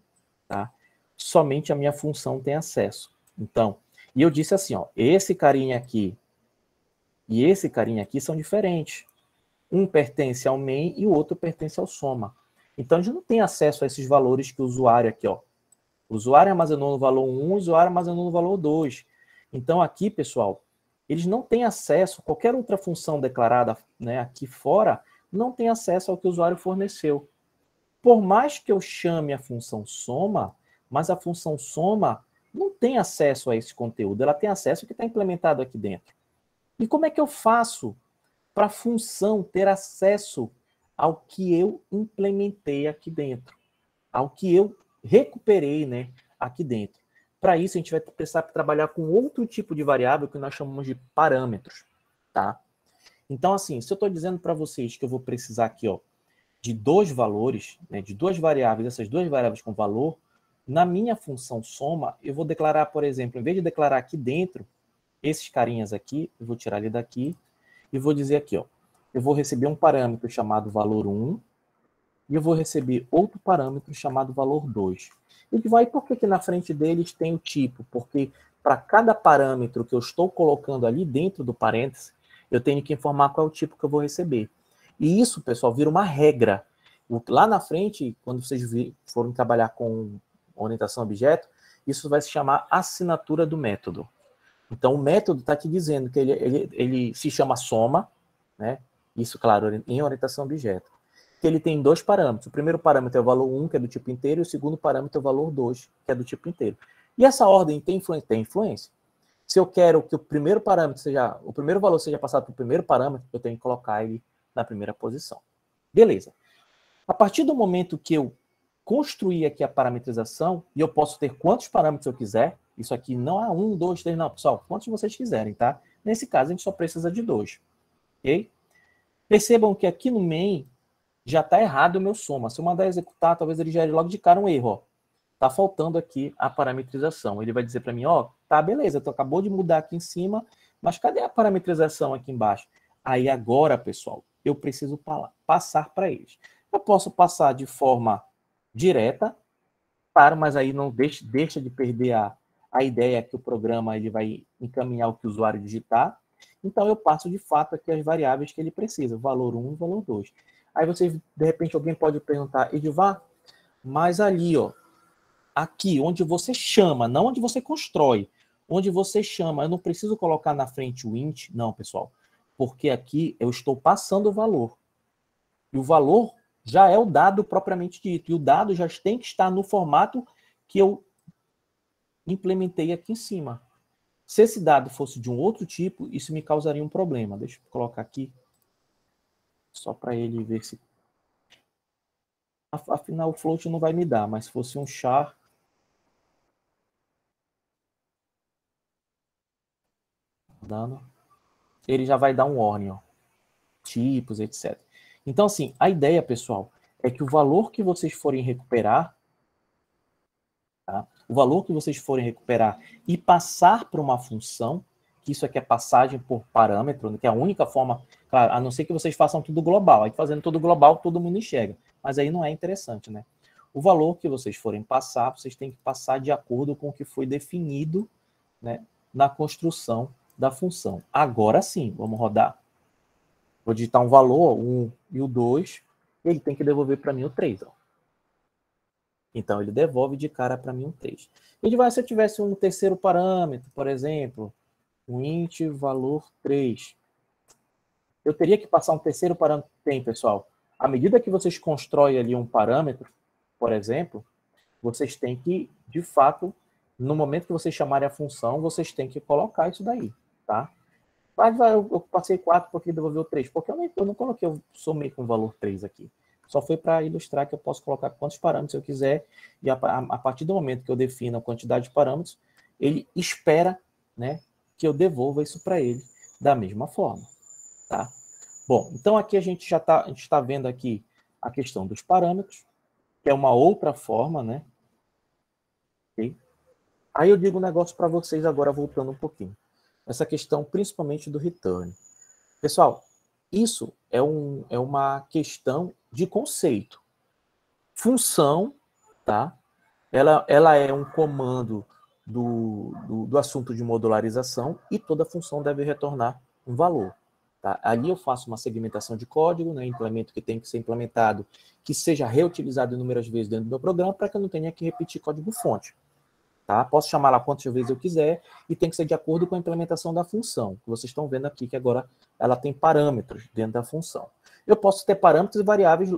tá? Somente a minha função tem acesso. Então, e eu disse assim, ó, esse carinha aqui e esse carinha aqui são diferentes. Um pertence ao main e o outro pertence ao soma. Então, a gente não tem acesso a esses valores que o usuário aqui, ó. O usuário armazenou no valor 1, o usuário armazenou no valor 2. Então, aqui, pessoal, eles não têm acesso, qualquer outra função declarada, né, aqui fora, não tem acesso ao que o usuário forneceu. Por mais que eu chame a função soma, mas a função soma não tem acesso a esse conteúdo, ela tem acesso ao que está implementado aqui dentro. E como é que eu faço para a função ter acesso ao que eu implementei aqui dentro? Ao que eu recuperei, né, aqui dentro. Para isso, a gente vai precisar trabalhar com outro tipo de variável que nós chamamos de parâmetros, tá? Então, assim, se eu estou dizendo para vocês que eu vou precisar aqui, ó, de dois valores, né, de duas variáveis, essas duas variáveis com valor, na minha função soma, eu vou declarar, por exemplo, em vez de declarar aqui dentro, esses carinhas aqui, eu vou tirar ele daqui, e vou dizer aqui, ó, eu vou receber um parâmetro chamado valor 1, e eu vou receber outro parâmetro chamado valor 2. E vai por que na frente deles tem o tipo? Porque para cada parâmetro que eu estou colocando ali dentro do parêntese, eu tenho que informar qual é o tipo que eu vou receber. E isso, pessoal, vira uma regra. Lá na frente, quando vocês forem trabalhar com orientação a objeto, isso vai se chamar assinatura do método. Então, o método está aqui dizendo que ele se chama soma, né? Isso, claro, em orientação a objeto. Que ele tem dois parâmetros. O primeiro parâmetro é o valor 1, que é do tipo inteiro, e o segundo parâmetro é o valor 2, que é do tipo inteiro. E essa ordem tem influência? Tem influência. Se eu quero que o primeiro valor seja passado para o primeiro parâmetro, eu tenho que colocar ele na primeira posição. Beleza. A partir do momento que eu construir aqui a parametrização, e eu posso ter quantos parâmetros eu quiser, isso aqui não é 1, 2, 3, não, pessoal, quantos vocês quiserem, tá? Nesse caso, a gente só precisa de 2, ok? Percebam que aqui no main já está errado o meu soma. Se eu mandar executar, talvez ele gere logo de cara um erro, ó. Tá faltando aqui a parametrização. Ele vai dizer para mim, ó, tá, beleza, tu acabou de mudar aqui em cima, mas cadê a parametrização aqui embaixo? Aí agora, pessoal, eu preciso passar para eles. Eu posso passar de forma direta, claro, mas aí não deixa de perder a ideia que o programa ele vai encaminhar o que o usuário digitar. Então, eu passo de fato aqui as variáveis que ele precisa, valor 1 e valor 2. Aí vocês, de repente, alguém pode perguntar, Edivar, mas ali, ó, aqui, onde você chama, não onde você constrói, onde você chama, eu não preciso colocar na frente o int, não, pessoal, porque aqui eu estou passando o valor. E o valor já é o dado propriamente dito, e o dado já tem que estar no formato que eu implementei aqui em cima. Se esse dado fosse de um outro tipo, isso me causaria um problema. Deixa eu colocar aqui. Só para ele ver se... Afinal, o float não vai me dar, mas se fosse um char... dando, ele já vai dar um warning, ó, tipos, etc. Então, assim, a ideia, pessoal, é que o valor que vocês forem recuperar, tá? O valor que vocês forem recuperar e passar para uma função, que isso aqui é passagem por parâmetro, que é a única forma, claro, a não ser que vocês façam tudo global. Aí fazendo tudo global, todo mundo enxerga. Mas aí não é interessante, né? O valor que vocês forem passar, vocês têm que passar de acordo com o que foi definido, né, na construção da função. Agora sim, vamos rodar. Vou digitar um valor, 1 e o 2, e ele tem que devolver para mim o 3. Ó. Então, ele devolve de cara para mim um 3. Ele vai, se eu tivesse um terceiro parâmetro, por exemplo, um int valor 3, eu teria que passar um terceiro parâmetro. Tem, pessoal. À medida que vocês constroem ali um parâmetro, por exemplo, vocês têm que, de fato, no momento que vocês chamarem a função, vocês têm que colocar isso daí, tá? Mas eu passei 4 porque devolveu 3. Porque eu não coloquei, eu somei com o valor 3 aqui. Só foi para ilustrar que eu posso colocar quantos parâmetros eu quiser. E a partir do momento que eu defino a quantidade de parâmetros, ele espera, né, que eu devolva isso para ele da mesma forma. Tá? Bom, então aqui a gente já está vendo aqui a questão dos parâmetros, que é uma outra forma, né? Okay? Aí eu digo um negócio para vocês agora, voltando um pouquinho. Essa questão principalmente do return. Pessoal, isso é uma questão de conceito. Função, tá? Ela é um comando do assunto de modularização e toda função deve retornar um valor. Tá? Ali eu faço uma segmentação de código, né, implemento que tem que ser implementado, que seja reutilizado inúmeras vezes dentro do meu programa para que eu não tenha que repetir código-fonte. Tá? Posso chamar lá quantas vezes eu quiser e tem que ser de acordo com a implementação da função. Vocês estão vendo aqui que agora ela tem parâmetros dentro da função. Eu posso ter parâmetros e variáveis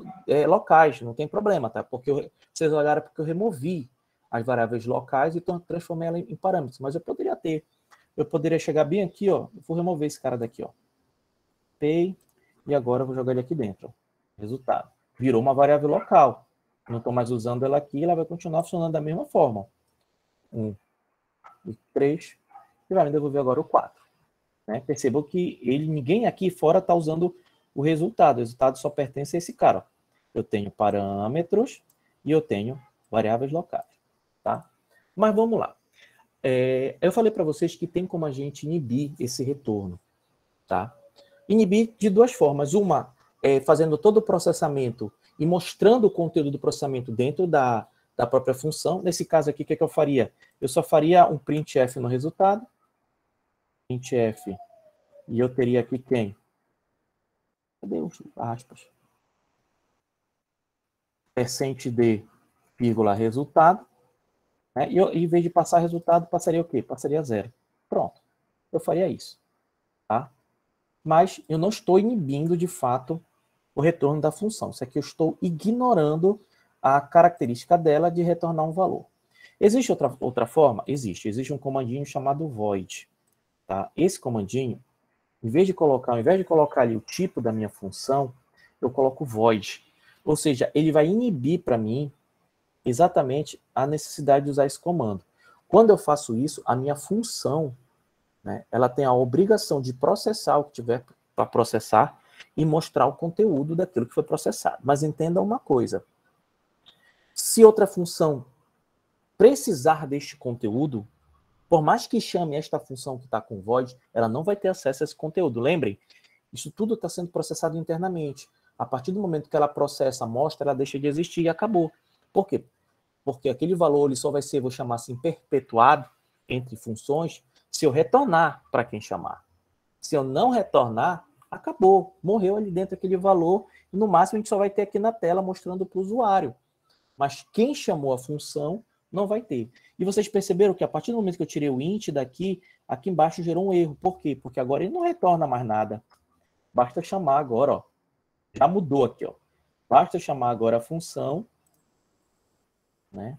locais, não tem problema, tá? Porque vocês olharam porque eu removi as variáveis locais e transformei ela em parâmetros. Mas eu poderia chegar bem aqui, ó. Eu vou remover esse cara daqui, ó. Pay, e agora eu vou jogar ele aqui dentro. Ó. Resultado. Virou uma variável local. Não estou mais usando ela aqui, ela vai continuar funcionando da mesma forma. 1 e 3, e vai me devolver agora o 4. Né? Percebam que ninguém aqui fora está usando o resultado só pertence a esse cara. Ó. Eu tenho parâmetros e eu tenho variáveis locais. Tá? Mas vamos lá. Eu falei para vocês que tem como a gente inibir esse retorno. Tá? Inibir de duas formas. Uma é fazendo todo o processamento e mostrando o conteúdo do processamento dentro da própria função. Nesse caso aqui, o que eu faria? Eu só faria um printf no resultado. Printf. E eu teria aqui quem? Cadê os aspas? %d, vírgula, resultado. Né? E eu, em vez de passar resultado, passaria o quê? Passaria 0. Pronto. Eu faria isso. Tá? Mas eu não estou inibindo, de fato, o retorno da função. Isso aqui eu estou ignorando a característica dela de retornar um valor. Existe outra forma? Existe. Existe um comandinho chamado void. Tá? Esse comandinho, ao invés de colocar ali o tipo da minha função, eu coloco void. Ou seja, ele vai inibir para mim exatamente a necessidade de usar esse comando. Quando eu faço isso, a minha função, né, ela tem a obrigação de processar o que tiver para processar e mostrar o conteúdo daquilo que foi processado. Mas entenda uma coisa. Se outra função precisar deste conteúdo, por mais que chame esta função que está com void, ela não vai ter acesso a esse conteúdo. Lembrem, isso tudo está sendo processado internamente. A partir do momento que ela processa, mostra, ela deixa de existir e acabou. Por quê? Porque aquele valor ele só vai ser, vou chamar assim, perpetuado entre funções se eu retornar para quem chamar. Se eu não retornar, acabou. Morreu ali dentro aquele valor e no máximo a gente só vai ter aqui na tela mostrando para o usuário. Mas quem chamou a função não vai ter. E vocês perceberam que a partir do momento que eu tirei o int daqui, aqui embaixo gerou um erro. Por quê? Porque agora ele não retorna mais nada. Basta chamar agora, ó. Já mudou aqui, ó. Basta chamar agora a função, né?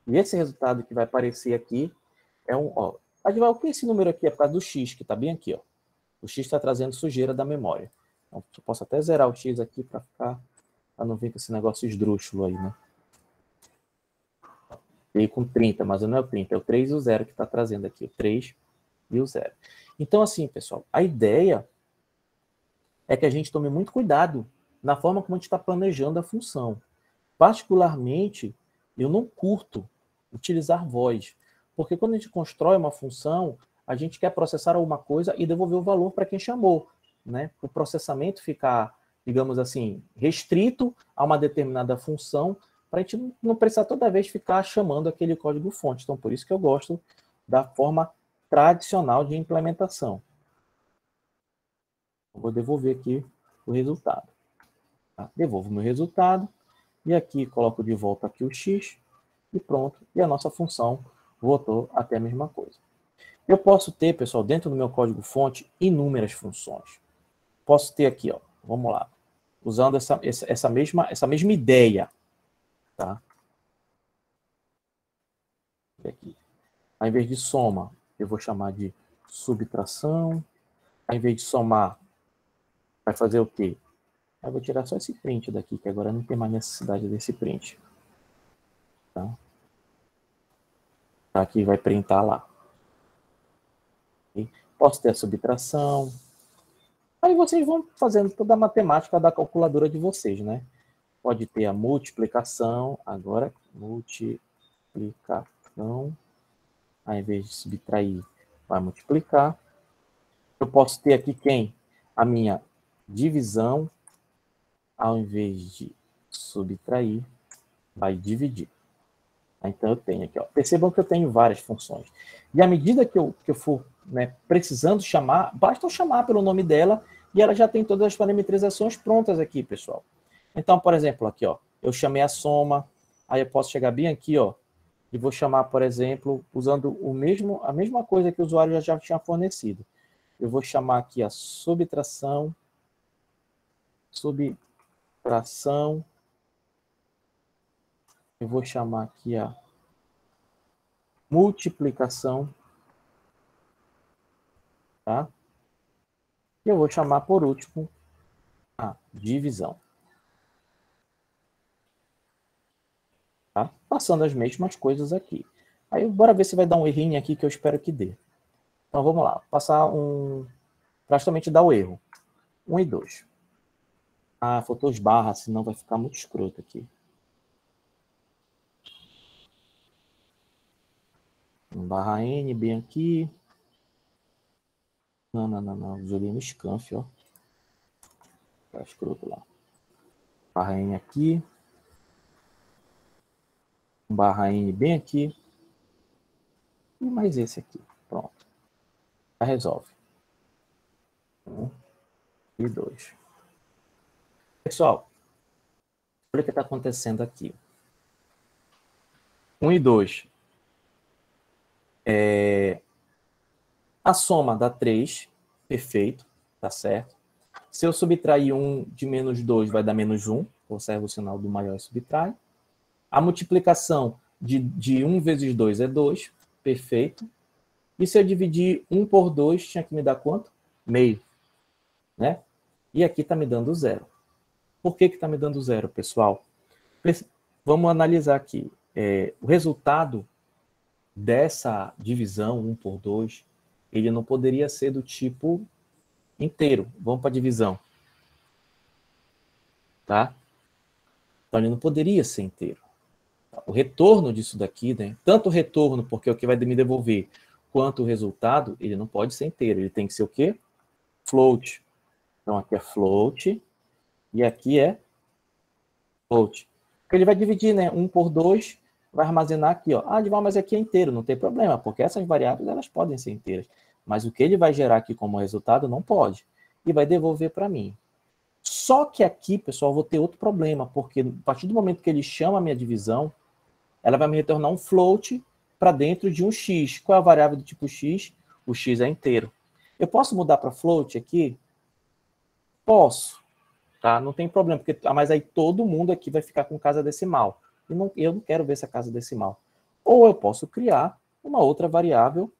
E esse resultado que vai aparecer aqui é um, ó. O que esse número aqui é por causa do x, que está bem aqui, ó. O x está trazendo sujeira da memória. Então, eu posso até zerar o x aqui para não vir com esse negócio esdrúxulo aí, né? Veio com 30, mas não é o 30, é o 3 e o 0 que está trazendo aqui, o 3 e o 0. Então, assim, pessoal, a ideia é que a gente tome muito cuidado na forma como a gente está planejando a função. Particularmente, eu não curto utilizar voz, porque quando a gente constrói uma função, a gente quer processar alguma coisa e devolver o valor para quem chamou, né? O processamento ficar, digamos assim, restrito a uma determinada função, para a gente não precisar toda vez ficar chamando aquele código-fonte. Então, por isso que eu gosto da forma tradicional de implementação. Eu vou devolver aqui o resultado. Tá? Devolvo o meu resultado, e aqui coloco de volta aqui o x, e pronto. E a nossa função voltou até a mesma coisa. Eu posso ter, pessoal, dentro do meu código-fonte, inúmeras funções. Posso ter aqui, ó, vamos lá, usando essa mesma ideia. Tá? Aqui. Ao invés de soma, eu vou chamar de subtração. Ao invés de somar, vai fazer o quê? Eu vou tirar só esse print daqui, que agora não tem mais necessidade desse print. Tá? Aqui vai printar lá. Okay? Posso ter a subtração. Aí vocês vão fazendo toda a matemática da calculadora de vocês, né? Pode ter a multiplicação, agora multiplicação, ao invés de subtrair, vai multiplicar. Eu posso ter aqui quem? A minha divisão, ao invés de subtrair, vai dividir. Então eu tenho aqui, ó. Percebam que eu tenho várias funções. E à medida que eu for, né, precisando chamar, basta eu chamar pelo nome dela e ela já tem todas as parametrizações prontas aqui, pessoal. Então, por exemplo, aqui, ó, eu chamei a soma, aí eu posso chegar bem aqui, ó, e vou chamar, por exemplo, usando a mesma coisa que o usuário já tinha fornecido. Eu vou chamar aqui a subtração, eu vou chamar aqui a multiplicação, tá? E eu vou chamar, por último, a divisão. Tá? Passando as mesmas coisas aqui. Aí, bora ver se vai dar um errinho aqui, que eu espero que dê. Então, vamos lá. Passar praticamente dar o erro. 1 e 2. Ah, faltou os barras, senão vai ficar muito escroto aqui. Um barra N bem aqui. Não. Joguei no scanf, ó. Tá escroto lá. Barra N aqui. Um barra N bem aqui. E mais esse aqui. Pronto. Já resolve. 1 e 2. Pessoal, olha o que está acontecendo aqui. 1 e 2. A soma dá 3. Perfeito. Tá certo. Se eu subtrair 1 de menos 2, vai dar menos 1. Observa o sinal do maior e subtrai. A multiplicação de 1 vezes 2 é 2. Perfeito. E se eu dividir 1 por 2, tinha que me dar quanto? Meio. Né? E aqui está me dando 0. Por que está me dando 0, pessoal? Vamos analisar aqui. O resultado dessa divisão, 1 por 2, ele não poderia ser do tipo inteiro. Vamos para a divisão. Tá? Então, ele não poderia ser inteiro. O retorno disso daqui, né? Tanto o retorno, porque é o que vai me devolver, quanto o resultado, ele não pode ser inteiro. Ele tem que ser o quê? Float. Então, aqui é float e aqui é float. Porque ele vai dividir, né? 1 por 2, vai armazenar aqui, ó. Ah, Dival, mas aqui é inteiro, não tem problema, porque essas variáveis, elas podem ser inteiras. Mas o que ele vai gerar aqui como resultado, não pode. E vai devolver para mim. Só que aqui, pessoal, eu vou ter outro problema, porque a partir do momento que ele chama a minha divisão, ela vai me retornar um float para dentro de um x. Qual é a variável do tipo x? O x é inteiro. Eu posso mudar para float aqui? Posso. Tá? Não tem problema, porque, mas aí todo mundo aqui vai ficar com casa decimal. Eu não quero ver essa casa decimal. Ou eu posso criar uma outra variável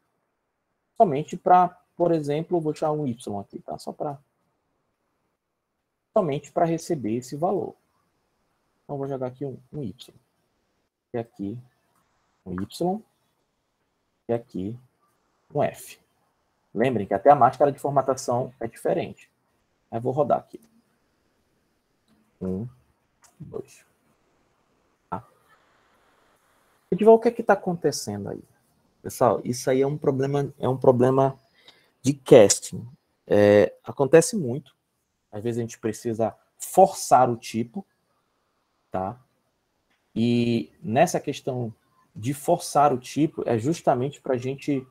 somente para, por exemplo, vou deixar um y aqui, tá? Só para somente para receber esse valor. Então, vou jogar aqui um Y. E aqui um Y. E aqui um F. Lembrem que até a máscara de formatação é diferente. Eu vou rodar aqui. 1, 2. Tá? O que está acontecendo aí? Pessoal, isso aí é um problema de casting. Acontece muito. Às vezes a gente precisa forçar o tipo, tá? E nessa questão de forçar o tipo é justamente para a gente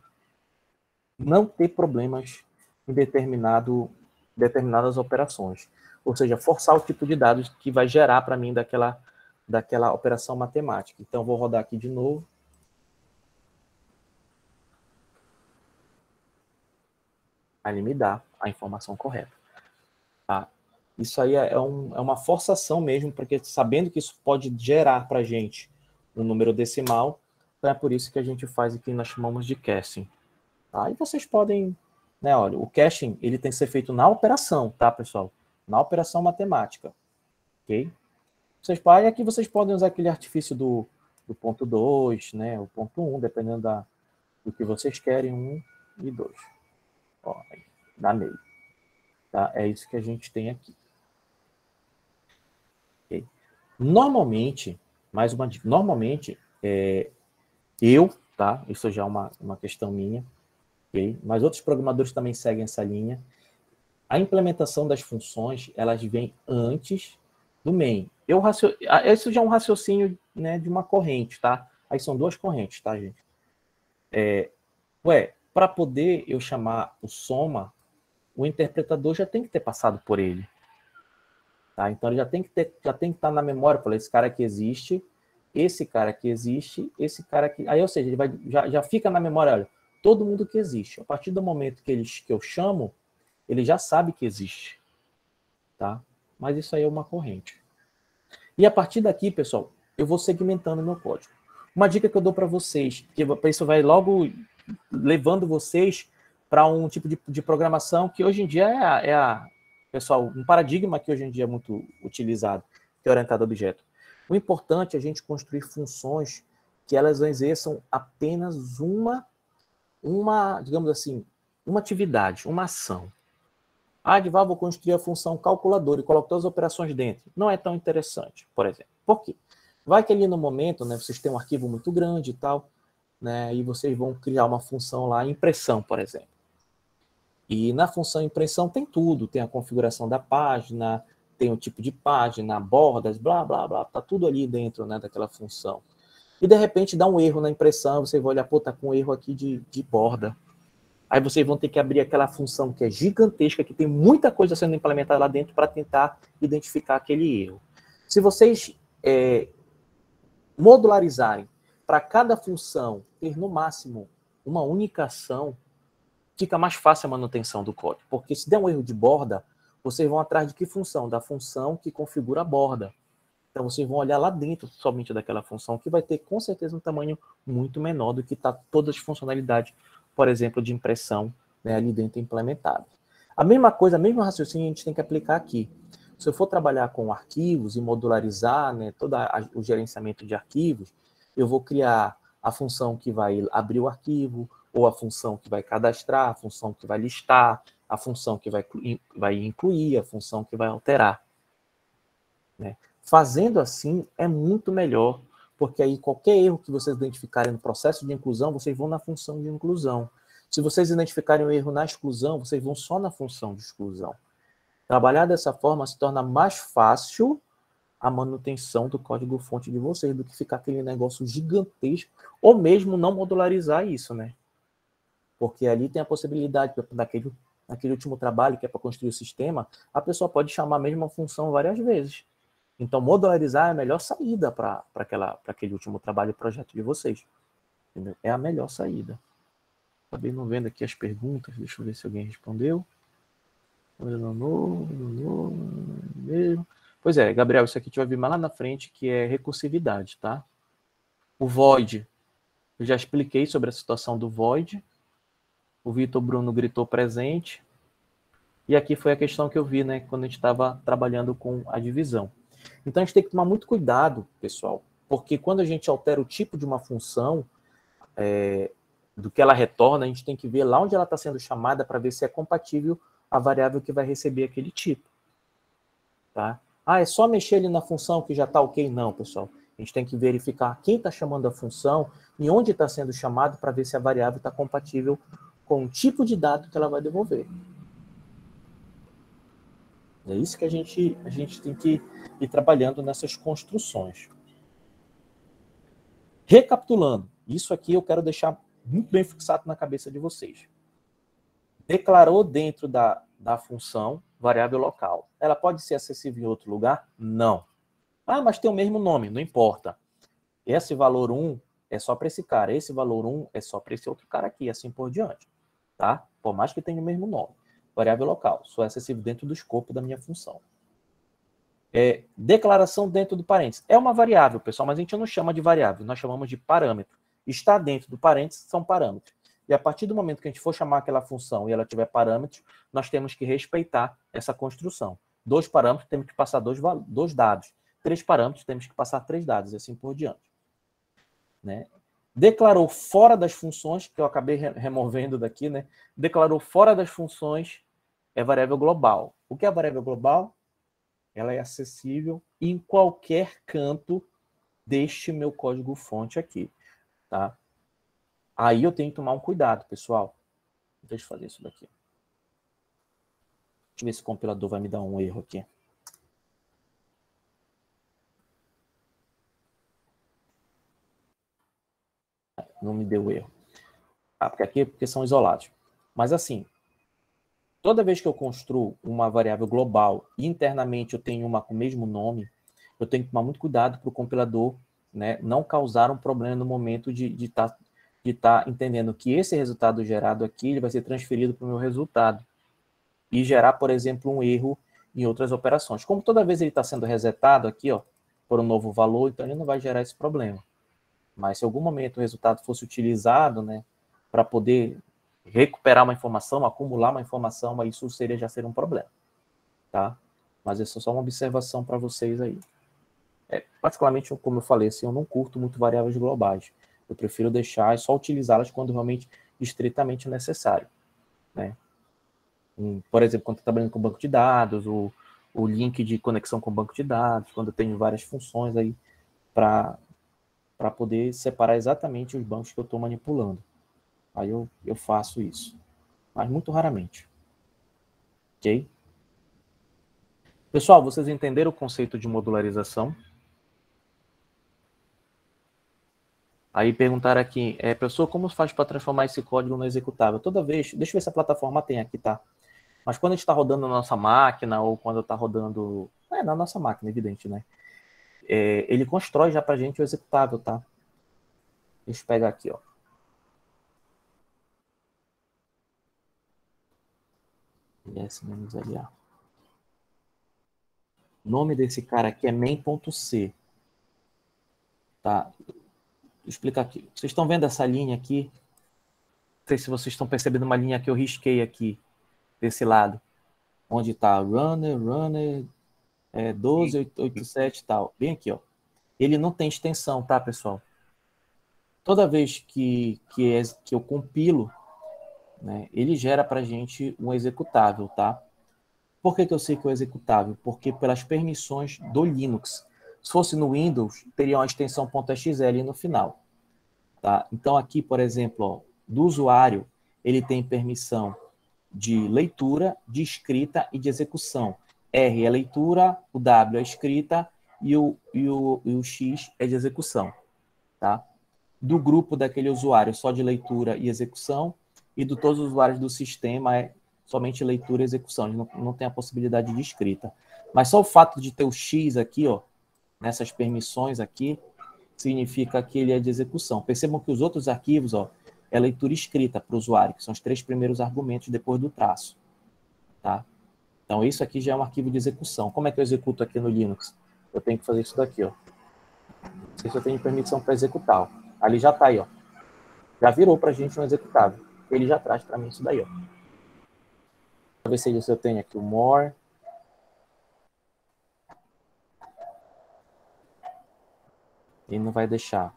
não ter problemas em determinadas operações. Ou seja, forçar o tipo de dados que vai gerar para mim daquela operação matemática. Então, vou rodar aqui de novo. Aí ele me dá a informação correta. Tá? Isso aí é uma forçação mesmo, porque sabendo que isso pode gerar para a gente um número decimal, então é por isso que a gente faz o que nós chamamos de casting. Tá? E vocês podem, né, olha, o caching ele tem que ser feito na operação, tá, pessoal? Na operação matemática, ok? Aqui vocês podem usar aquele artifício do ponto 2, né, o ponto 1, dependendo do que vocês querem, 1 e 2. Ó, aí, dá meio. Tá? É isso que a gente tem aqui. Okay? Normalmente, mais uma dica, normalmente, tá? Isso já é uma questão minha, okay? Mas outros programadores também seguem essa linha. A implementação das funções, elas vêm antes do main. Isso já é um raciocínio, né, de uma corrente, tá? Aí são duas correntes, tá, gente? Para poder eu chamar o soma, o interpretador já tem que ter passado por ele. Tá? Então, ele já tem que estar na memória, falei, esse cara aqui existe, esse cara aqui existe, esse cara aqui... Aí, ou seja, ele já fica na memória, olha, todo mundo que existe. A partir do momento que eu chamo, ele já sabe que existe. Tá? Mas isso aí é uma corrente. E a partir daqui, pessoal, eu vou segmentando o meu código. Uma dica que eu dou para vocês, que isso vai logo levando vocês para um tipo de programação que hoje em dia pessoal, um paradigma que hoje em dia é muito utilizado, que é orientado a objeto. O importante é a gente construir funções que elas exerçam apenas uma, digamos assim, uma atividade, uma ação. Vou construir a função calculadora e coloco todas as operações dentro. Não é tão interessante, por exemplo. Por quê? Vai que ali no momento, né, vocês têm um arquivo muito grande e tal, né, e vocês vão criar uma função lá, impressão, por exemplo. E na função impressão tem tudo, tem a configuração da página, tem o tipo de página, bordas, blá, blá, blá, tá tudo ali dentro, né, daquela função. E de repente dá um erro na impressão, você vai olhar, pô, tá com um erro aqui de borda. Aí vocês vão ter que abrir aquela função que é gigantesca, que tem muita coisa sendo implementada lá dentro para tentar identificar aquele erro. Se vocês modularizarem para cada função ter no máximo uma única ação, fica mais fácil a manutenção do código. Porque se der um erro de borda, vocês vão atrás de que função? Da função que configura a borda. Então vocês vão olhar lá dentro somente daquela função, que vai ter com certeza um tamanho muito menor do que está todas as funcionalidades, por exemplo, de impressão, né, ali dentro implementada. A mesma coisa, o mesmo raciocínio a gente tem que aplicar aqui. Se eu for trabalhar com arquivos e modularizar, né, todo o gerenciamento de arquivos, eu vou criar a função que vai abrir o arquivo, ou a função que vai cadastrar, a função que vai listar, a função que vai incluir, a função que vai alterar. Né? Fazendo assim é muito melhor, porque aí qualquer erro que vocês identificarem no processo de inclusão, vocês vão na função de inclusão. Se vocês identificarem um erro na exclusão, vocês vão só na função de exclusão. Trabalhar dessa forma se torna mais fácil a manutenção do código-fonte de vocês do que ficar aquele negócio gigantesco, ou mesmo não modularizar isso, né? Porque ali tem a possibilidade, naquele último trabalho, que é para construir o sistema, a pessoa pode chamar a mesma função várias vezes. Então, modularizar é a melhor saída para aquele último trabalho e projeto de vocês. Entendeu? É a melhor saída. Acabei não vendo aqui as perguntas, deixa eu ver se alguém respondeu. Mesmo. Pois é, Gabriel, isso aqui a gente vai ver mais lá na frente, que é recursividade, tá? O void, eu já expliquei sobre a situação do void. O Vitor Bruno gritou presente. E aqui foi a questão que eu vi, né, quando a gente estava trabalhando com a divisão. Então, a gente tem que tomar muito cuidado, pessoal, porque quando a gente altera o tipo de uma função, do que ela retorna, a gente tem que ver lá onde ela está sendo chamada para ver se é compatível a variável que vai receber aquele tipo. Tá? Ah, é só mexer ali na função que já está ok? Não, pessoal. A gente tem que verificar quem está chamando a função e onde está sendo chamado para ver se a variável está compatível com o tipo de dado que ela vai devolver. É isso que a gente tem que ir trabalhando nessas construções. Recapitulando, isso aqui eu quero deixar muito bem fixado na cabeça de vocês. Declarou dentro da função variável local. Ela pode ser acessível em outro lugar? Não. Ah, mas tem o mesmo nome, não importa. Esse valor 1 é só para esse cara, esse valor 1 é só para esse outro cara aqui, assim por diante. Tá? Por mais que tenha o mesmo nome. Variável local, só é acessível dentro do escopo da minha função. Declaração dentro do parênteses. É uma variável, pessoal, mas a gente não chama de variável, nós chamamos de parâmetro. Está dentro do parênteses são parâmetros. E a partir do momento que a gente for chamar aquela função e ela tiver parâmetros, nós temos que respeitar essa construção. 2 parâmetros, temos que passar dois dados. 3 parâmetros, temos que passar 3 dados, e assim por diante. Né? Declarou fora das funções, que eu acabei removendo daqui, né? Declarou fora das funções é variável global. O que é a variável global? Ela é acessível em qualquer canto deste meu código-fonte aqui, tá? Aí eu tenho que tomar um cuidado, pessoal. Deixa eu fazer isso daqui. Deixa eu ver se o compilador vai me dar um erro aqui. Não me deu erro. Porque são isolados. Mas assim, toda vez que eu construo uma variável global e internamente eu tenho uma com o mesmo nome, eu tenho que tomar muito cuidado para o compilador, né, não causar um problema no momento de estar entendendo que esse resultado gerado aqui ele vai ser transferido para o meu resultado e gerar, por exemplo, um erro em outras operações. Como toda vez ele está sendo resetado aqui, ó, por um novo valor, então ele não vai gerar esse problema. Mas se em algum momento o resultado fosse utilizado, né, para poder recuperar uma informação, acumular uma informação, aí isso já seria um problema, tá? Mas isso é só uma observação para vocês aí. Particularmente, como eu falei, assim, eu não curto muito variáveis globais. Eu prefiro deixar e só utilizá-las quando realmente estritamente necessário, né? Por exemplo, quando estou trabalhando com banco de dados, o link de conexão com banco de dados, quando eu tenho várias funções aí para poder separar exatamente os bancos que eu estou manipulando. Aí eu faço isso, mas muito raramente. Ok? Pessoal, vocês entenderam o conceito de modularização? Aí perguntaram aqui, professor, como faz para transformar esse código no executável? Toda vez, deixa eu ver se a plataforma tem aqui, tá? Mas quando a gente está rodando na nossa máquina, ou quando está rodando... na nossa máquina, evidente, né? Ele constrói já para a gente o executável, tá? Deixa eu pegar aqui, ó. -LA. O nome desse cara aqui é main.c. Tá? Vou explicar aqui. Vocês estão vendo essa linha aqui? Não sei se vocês estão percebendo uma linha que eu risquei aqui, desse lado. Onde está runner, 1287 e tal. Bem aqui, ó. Ele não tem extensão, tá, pessoal? Toda vez que eu compilo, né, ele gera para a gente um executável, tá? Por que eu sei que é o executável? Porque pelas permissões do Linux. Se fosse no Windows, teria uma extensão .xl no final. Tá? Então, aqui, por exemplo, ó, do usuário, ele tem permissão de leitura, de escrita e de execução. R é leitura, o W é escrita e o X é de execução. Tá? Do grupo daquele usuário, só de leitura e execução, e de todos os usuários do sistema é somente leitura e execução, ele não tem a possibilidade de escrita. Mas só o fato de ter o X aqui, ó, nessas permissões aqui, significa que ele é de execução. Percebam que os outros arquivos, ó, é leitura escrita para o usuário, que são os 3 primeiros argumentos depois do traço. Tá? Então, isso aqui já é um arquivo de execução. Como é que eu executo aqui no Linux? Eu tenho que fazer isso daqui, ó. Não sei se eu tenho permissão para executar. Ó. Ali já está aí, ó. Já virou para a gente um executável. Ele já traz para mim isso daí, ó. ver se eu tenho aqui o more. Ele não vai deixar.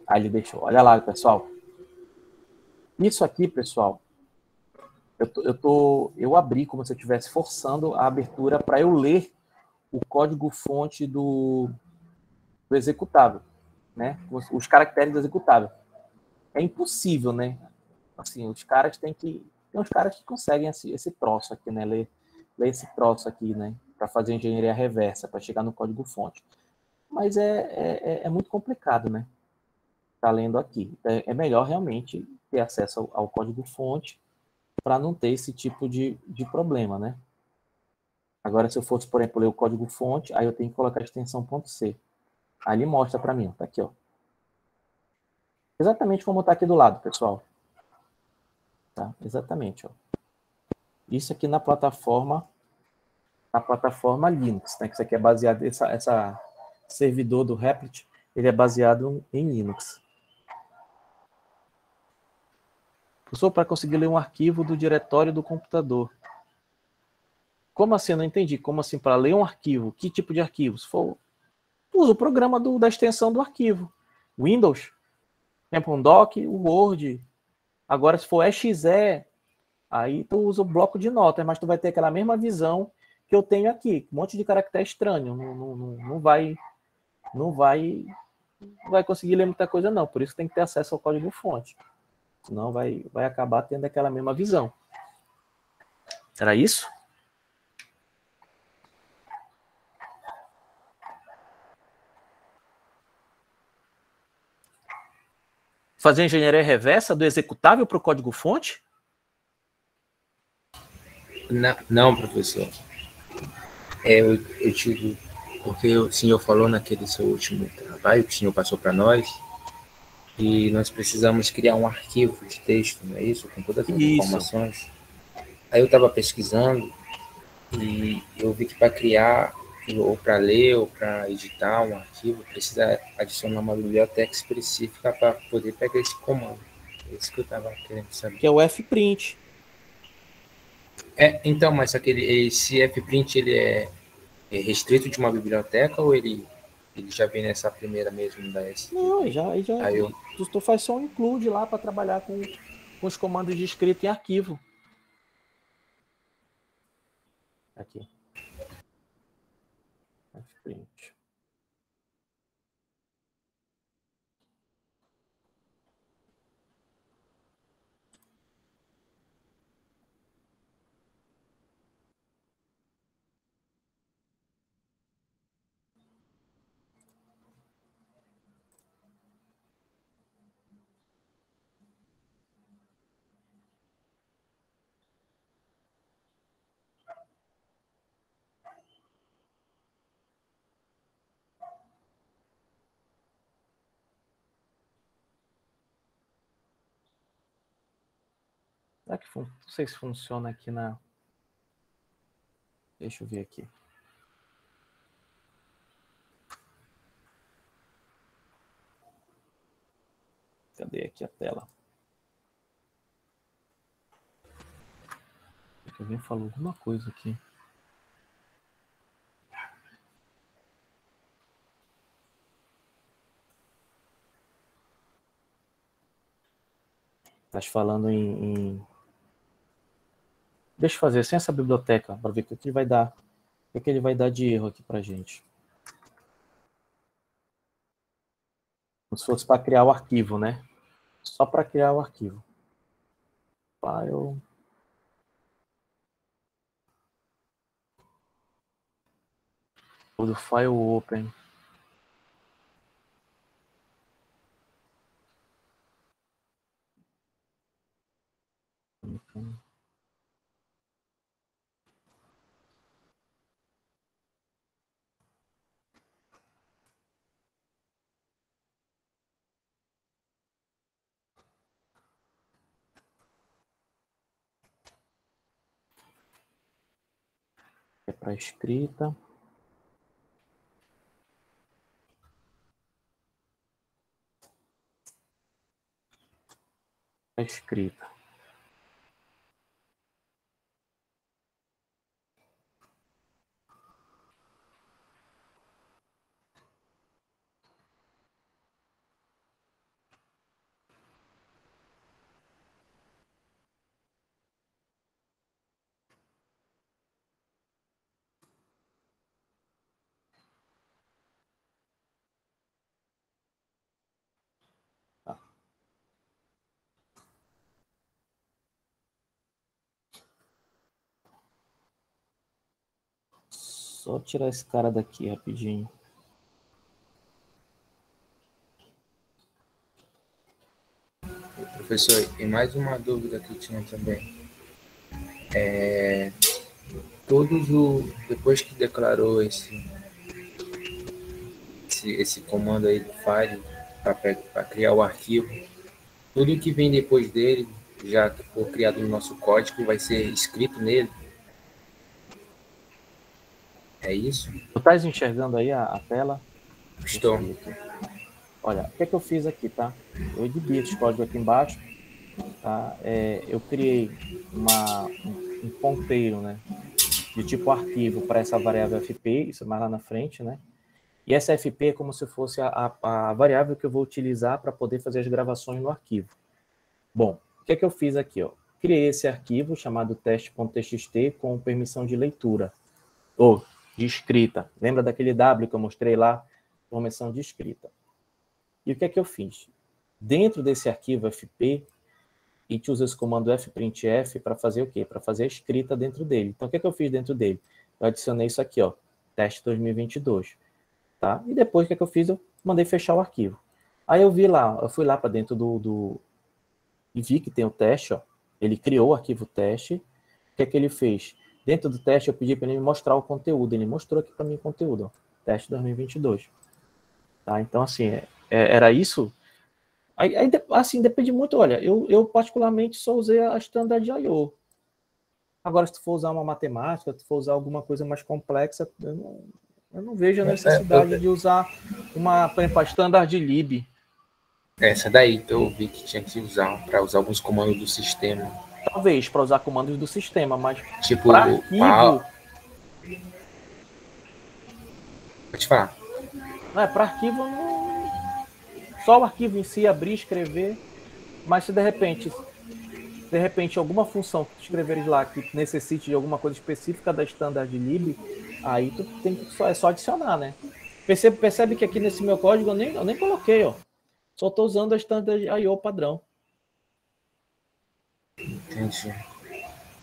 Aí ele deixou. Olha lá, pessoal. Isso aqui, pessoal, eu abri como se eu estivesse forçando a abertura para eu ler o código-fonte do executável, né? Os caracteres do executável. É impossível, né? Assim, os caras têm que... Tem uns caras que conseguem esse troço aqui, né? Ler esse troço aqui, né? Para fazer engenharia reversa, para chegar no código-fonte. Mas é muito complicado, né? Tá lendo aqui. É melhor realmente ter acesso ao código-fonte para não ter esse tipo de problema, né? Agora, se eu fosse, por exemplo, ler o código-fonte, aí eu tenho que colocar a extensão .c. Aí ele mostra para mim, tá aqui, ó. Exatamente como está aqui do lado, pessoal. Tá? Exatamente, ó. Isso aqui na plataforma Linux, né? Que isso aqui é baseado, essa servidor do Replit, ele é baseado em Linux. Professor, para conseguir ler um arquivo do diretório do computador. Como assim? Eu não entendi. Como assim? Para ler um arquivo? Que tipo de arquivo? Se for, usa o programa da extensão do arquivo. Windows, por exemplo, um doc, o Word. Agora, se for exe, aí tu usa o bloco de notas, mas tu vai ter aquela mesma visão que eu tenho aqui. Um monte de caractere estranho. Não vai conseguir ler muita coisa, não. Por isso tem que ter acesso ao código-fonte. Senão vai acabar tendo aquela mesma visão. Será isso? Fazer engenharia reversa do executável para o código-fonte? Não, professor. Eu tive, porque o senhor falou naquele seu último trabalho que o senhor passou para nós, e nós precisamos criar um arquivo de texto, não é isso? Com todas as informações. Aí eu estava pesquisando e eu vi que para criar, ou para ler, ou para editar um arquivo, precisa adicionar uma biblioteca específica para poder pegar esse comando. É isso que eu estava querendo saber. Que é o fprint. Então, mas esse fprint, ele é restrito de uma biblioteca ou ele já vem nessa primeira mesmo da S? Não, Aí eu, tu faz só um include lá para trabalhar com os comandos de escrita em arquivo. Aqui. Fprint. Será que não sei se funciona aqui na... Deixa eu ver aqui. Cadê aqui a tela? Alguém falou alguma coisa aqui. Estás falando Deixa eu fazer sem essa biblioteca, para ver o que ele vai dar. O que ele vai dar de erro aqui para gente. Como se fosse para criar o arquivo, né? Só para criar o arquivo. File. Do file open. É para escrita. Escrita. Só tirar esse cara daqui rapidinho. Professor, e mais uma dúvida que eu tinha também. Depois que declarou esse comando aí do file para criar o arquivo, tudo que vem depois dele, já que for criado no nosso código, vai ser escrito nele. É isso? Tu estás enxergando aí a tela? Estou. Olha, o que é que eu fiz aqui, tá? Eu editei esse código aqui embaixo, tá? Eu criei um ponteiro, né? De tipo arquivo para essa variável fp, isso mais lá na frente, né? E essa fp é como se fosse a variável que eu vou utilizar para poder fazer as gravações no arquivo. Bom, o que é que eu fiz aqui, ó? Criei esse arquivo chamado teste.txt com permissão de leitura, ou de escrita. Lembra daquele W que eu mostrei lá? Permissão de escrita. E o que é que eu fiz? Dentro desse arquivo fp, a gente usa esse comando fprintf para fazer o quê? Para fazer a escrita dentro dele. Então, o que é que eu fiz dentro dele? Eu adicionei isso aqui, ó, teste 2022. Tá? E depois, o que é que eu fiz? Eu mandei fechar o arquivo. Aí eu fui lá para dentro e vi que tem o teste, ó. Ele criou o arquivo teste. O que é que ele fez? Dentro do teste, eu pedi para ele me mostrar o conteúdo. Ele mostrou aqui para mim o conteúdo, ó, teste 2022. Tá? Então, assim, era isso. Aí, assim, depende muito. Olha, eu particularmente só usei a Standard I/O. Agora, se tu for usar uma matemática, se tu for usar alguma coisa mais complexa, eu não vejo a necessidade de usar por exemplo, a Standard Lib. Essa daí que eu vi que tinha que usar para usar alguns comandos do sistema. Talvez para usar comandos do sistema, mas tipo para arquivo. Pode falar. Para arquivo, não... só o arquivo em si, abrir, escrever. Mas se de repente alguma função que tu escreveres lá que necessite de alguma coisa específica da Standard Lib, aí tu é só adicionar, né? Percebe que aqui nesse meu código eu nem coloquei, ó. Só estou usando a Standard I/O padrão. Entendi.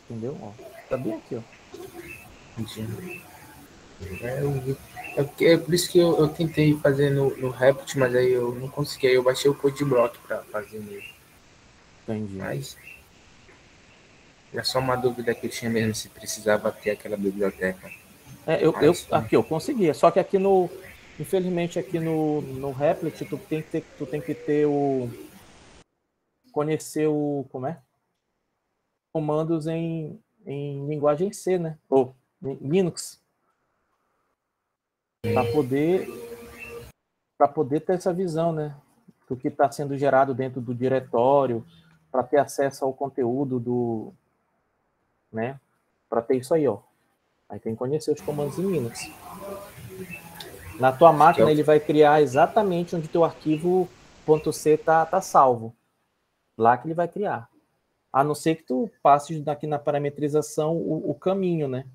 Entendeu? Ó, tá bem aqui, ó. Entendi. É por isso que eu tentei fazer no Replit, mas aí eu não consegui. Aí eu baixei o CodeBlock para fazer nele. Entendi. Mas é só uma dúvida que eu tinha mesmo, se precisava ter aquela biblioteca. Aqui eu conseguia, só que aqui infelizmente aqui no Replit tu tem que ter conhecer como é? Comandos em linguagem C, né? Ou Linux. Para poder ter essa visão, né? Do que está sendo gerado dentro do diretório, para ter acesso ao conteúdo né? Para ter isso aí, ó. Aí tem que conhecer os comandos em Linux. Na tua máquina, ele vai criar exatamente onde teu arquivo .c tá salvo. Lá que ele vai criar. A não ser que tu passes aqui na parametrização o caminho, né?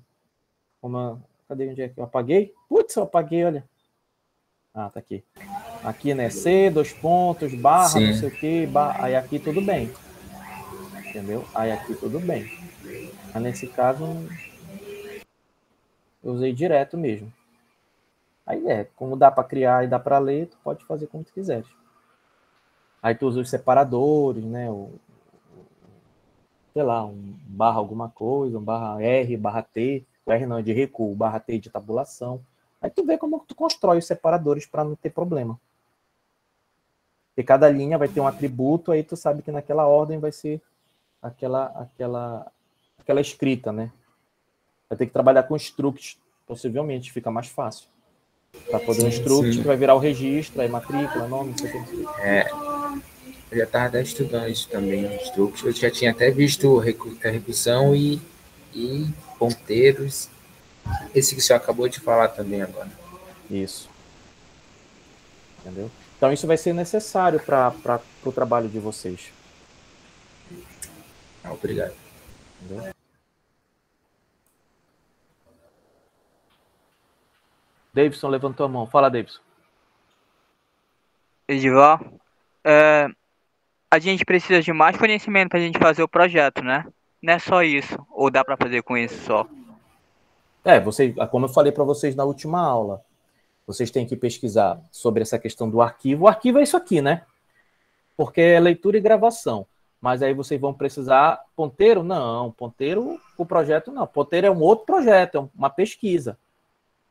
Cadê onde é que eu apaguei? Putz, eu apaguei, olha. Ah, tá aqui. Aqui, né? C, barra, Sim. Não sei o quê, aí aqui tudo bem. Entendeu? Aí aqui tudo bem. Mas nesse caso, eu usei direto mesmo. Aí como dá para criar e dá para ler, tu pode fazer como tu quiseres. Aí tu usa os separadores, né? Sei lá, um barra alguma coisa, um barra R, barra T. O R não é de recuo, barra T de tabulação. Aí tu vê como tu constrói os separadores para não ter problema. Porque cada linha vai ter um atributo, aí tu sabe que naquela ordem vai ser aquela escrita, né? Vai ter que trabalhar com struct, possivelmente, fica mais fácil. Para poder um struct que vai virar o registro, aí matrícula, nome, não sei o que. Eu já estava estudando isso também, struct. Eu já tinha até visto recursão e ponteiros. Esse que o senhor acabou de falar também agora. Isso. Entendeu? Então isso vai ser necessário para o trabalho de vocês. Obrigado. Entendeu? Davidson levantou a mão. Fala, Davidson. Edivar, a gente precisa de mais conhecimento para a gente fazer o projeto, né? Não é só isso. Ou dá para fazer com isso só? Como eu falei para vocês na última aula, vocês têm que pesquisar sobre essa questão do arquivo. O arquivo é isso aqui, né? Porque é leitura e gravação. Mas aí vocês vão precisar... Ponteiro? Não. Ponteiro, o projeto não. Ponteiro é um outro projeto, é uma pesquisa.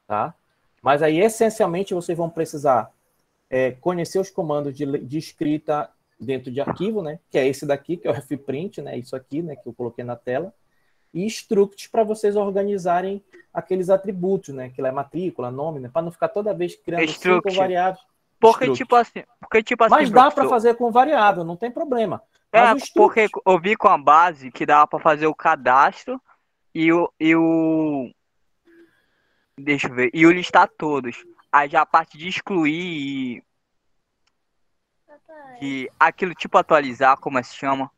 Tá? Mas aí, essencialmente, vocês vão precisar conhecer os comandos de escrita dentro de arquivo, né? Que é esse daqui, que é o fprint, né? Isso aqui, né? Que eu coloquei na tela. E struct para vocês organizarem aqueles atributos, né? Que é matrícula, nome, né? Para não ficar toda vez criando Struct. 5 variáveis. Porque, Struct. tipo assim, Mas dá para professor, fazer com variável, não tem problema. Mas o struct... porque eu vi com a base que dava para fazer o cadastro e o deixa eu ver, e o listar todos. Aí já a parte de excluir e aquilo tipo atualizar, como é que se chama?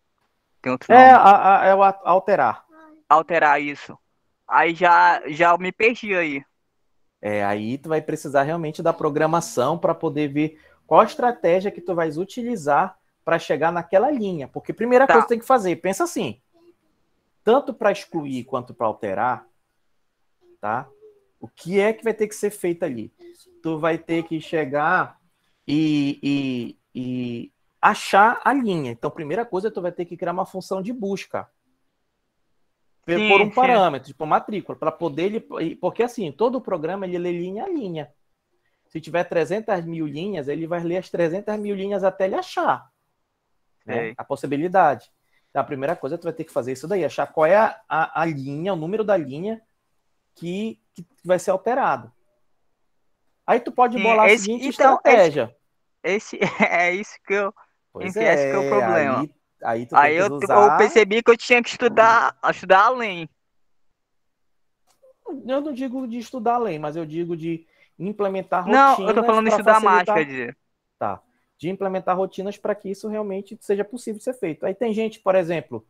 Tem outro nome. É o alterar. Alterar isso. Aí já eu me perdi aí. Aí tu vai precisar realmente da programação para poder ver qual estratégia que tu vais utilizar para chegar naquela linha. Porque primeira coisa que tu tem que fazer, pensa assim, tanto para excluir quanto para alterar, tá? O que é que vai ter que ser feito ali? Tu vai ter que chegar e achar a linha. Então, primeira coisa, tu vai ter que criar uma função de busca. Por um parâmetro, tipo matrícula, para poder... Porque, assim, todo o programa, ele lê linha a linha. Se tiver 300 mil linhas, ele vai ler as 300 mil linhas até ele achar, né? A possibilidade. Então, a primeira coisa, tu vai ter que fazer isso daí, achar qual é a linha, o número da linha que vai ser alterado. Aí tu pode bolar a seguinte estratégia. É isso que eu... Pois esse que é o problema. Aí tu tem que usar... eu percebi que eu tinha que estudar além. Eu não digo de estudar além, mas eu digo de implementar rotinas. Não, eu tô falando de estudar mais, quer dizer. Tá. De implementar rotinas para que isso realmente seja possível de ser feito. Aí tem gente, por exemplo,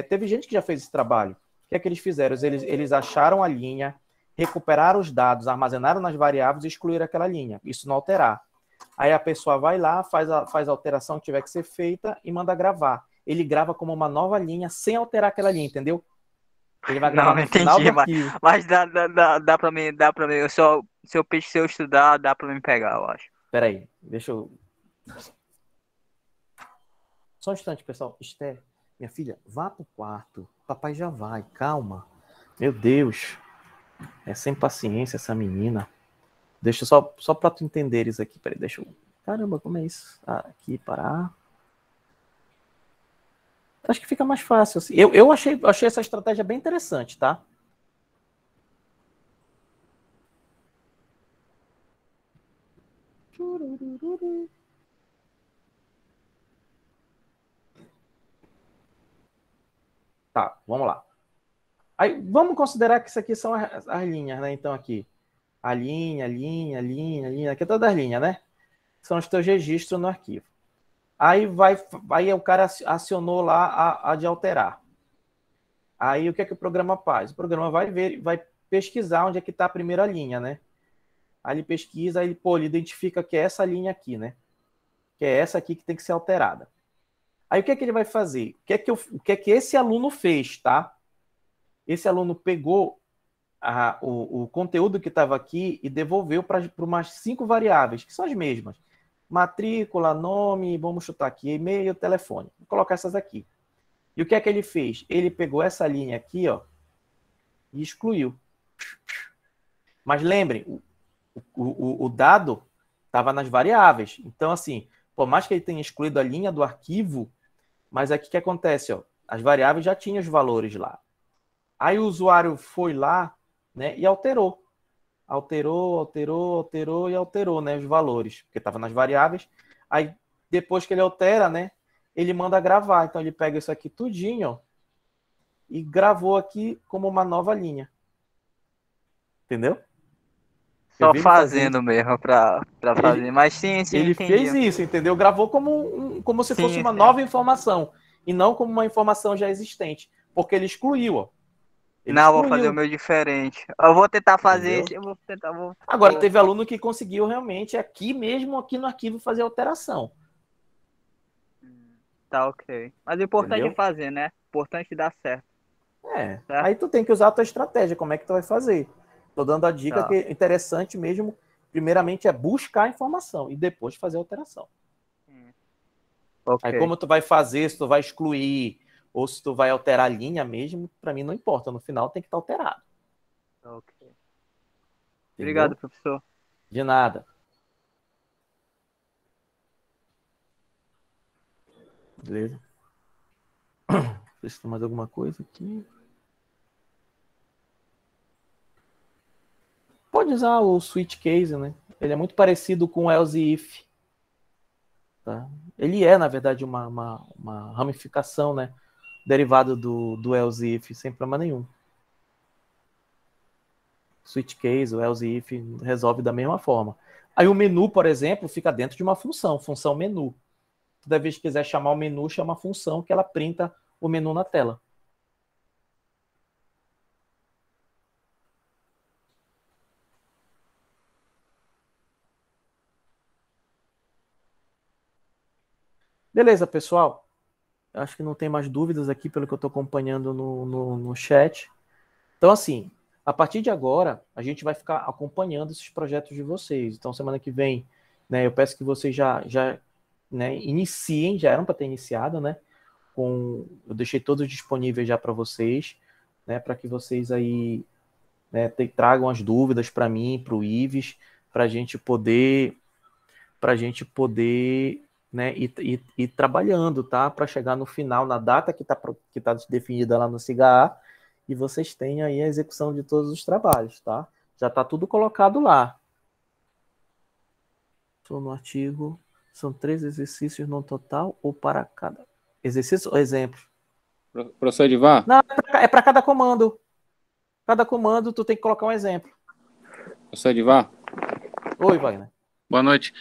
teve gente que já fez esse trabalho. O que é que eles fizeram? Eles acharam a linha, recuperaram os dados, armazenaram nas variáveis e excluíram aquela linha. Isso não alterar. Aí a pessoa vai lá, faz a alteração que tiver que ser feita e manda gravar. Ele grava como uma nova linha sem alterar aquela linha, entendeu? Ele vai gravar no final do arquivo. Mas dá pra mim. Se eu estudar, dá pra me pegar, eu acho. Peraí, deixa eu... Só um instante, pessoal. Esther, minha filha, vá pro quarto. Papai já vai, calma. Meu Deus. É sem paciência essa menina. Deixa só para tu entenderes aqui. Peraí, deixa eu... Caramba, como é isso? Aqui, parar. Acho que fica mais fácil assim. Eu achei essa estratégia bem interessante, tá? Tá, vamos lá. Aí, vamos considerar que isso aqui são as linhas, né? Então, aqui. A linha. Aqui é todas as linhas, né? São os teus registros no arquivo. Aí o cara acionou lá a de alterar. Aí o que é que o programa faz? O programa vai pesquisar onde é que está a primeira linha, né? Aí ele pesquisa, ele identifica que é essa linha aqui, né? Que é essa aqui que tem que ser alterada. Aí o que é que ele vai fazer? O que é que esse aluno fez, tá? Esse aluno pegou o conteúdo que estava aqui e devolveu para umas 5 variáveis, que são as mesmas. Matrícula, nome, vamos chutar aqui, e-mail, telefone. Vou colocar essas aqui. E o que é que ele fez? Ele pegou essa linha aqui, ó, e excluiu. Mas lembrem, o dado estava nas variáveis. Então, assim, por mais que ele tenha excluído a linha do arquivo, mas aqui o que acontece? Ó, as variáveis já tinham os valores lá. Aí o usuário foi lá, né, e alterou. Alterou, né, os valores, porque estava nas variáveis. Aí, depois que ele altera, né, ele manda gravar. Então, ele pega isso aqui tudinho, ó, e gravou aqui como uma nova linha. Entendeu? Só fazendo mesmo para fazer. Mas sim, ele entendi. fez isso, entendeu? Gravou como se fosse uma nova informação. E não como uma informação já existente. Porque ele excluiu, ó. Vou fazer o meu diferente. Eu vou tentar fazer esse. Agora, teve aluno que conseguiu realmente aqui mesmo, aqui no arquivo, fazer alteração. Tá, ok. Mas o importante é fazer, né? O importante é dar certo. Aí tu tem que usar a tua estratégia, como é que tu vai fazer. Tô dando a dica que é interessante mesmo, primeiramente é buscar a informação e depois fazer a alteração. Ok. Aí como tu vai fazer, se tu vai excluir ou se tu vai alterar a linha mesmo, para mim não importa, no final tem que estar alterado. Ok. Entendeu? Obrigado, professor. De nada. Beleza? Ver se tem mais alguma coisa aqui. Pode usar o switch case, né? Ele é muito parecido com o else if. Tá? Ele é, na verdade, uma ramificação, né? Derivado do else if, sem problema nenhum. Switch case, o else if, resolve da mesma forma. Aí o menu, por exemplo, fica dentro de uma função menu. Toda vez que quiser chamar o menu, chama a função que ela printa o menu na tela. Beleza, pessoal. Acho que não tem mais dúvidas aqui pelo que eu estou acompanhando no chat. Então, assim, a partir de agora, a gente vai ficar acompanhando esses projetos de vocês. Então, semana que vem, né, eu peço que vocês já né, iniciem, já eram para ter iniciado, né? Eu deixei todos disponíveis já para vocês, né, para que vocês aí, né, tragam as dúvidas para mim, para o Ives, para a gente poder, né, ir trabalhando, tá? Para chegar no final, na data que tá definida lá no SIGA, e vocês tenham aí a execução de todos os trabalhos, tá? Já está tudo colocado lá. Estou no artigo. São 3 exercícios no total ou para cada exercício ou exemplo? Professor Edivar? Não, é para cada comando. Cada comando tu tem que colocar um exemplo. Professor Edivar? Oi, Wagner. Boa noite.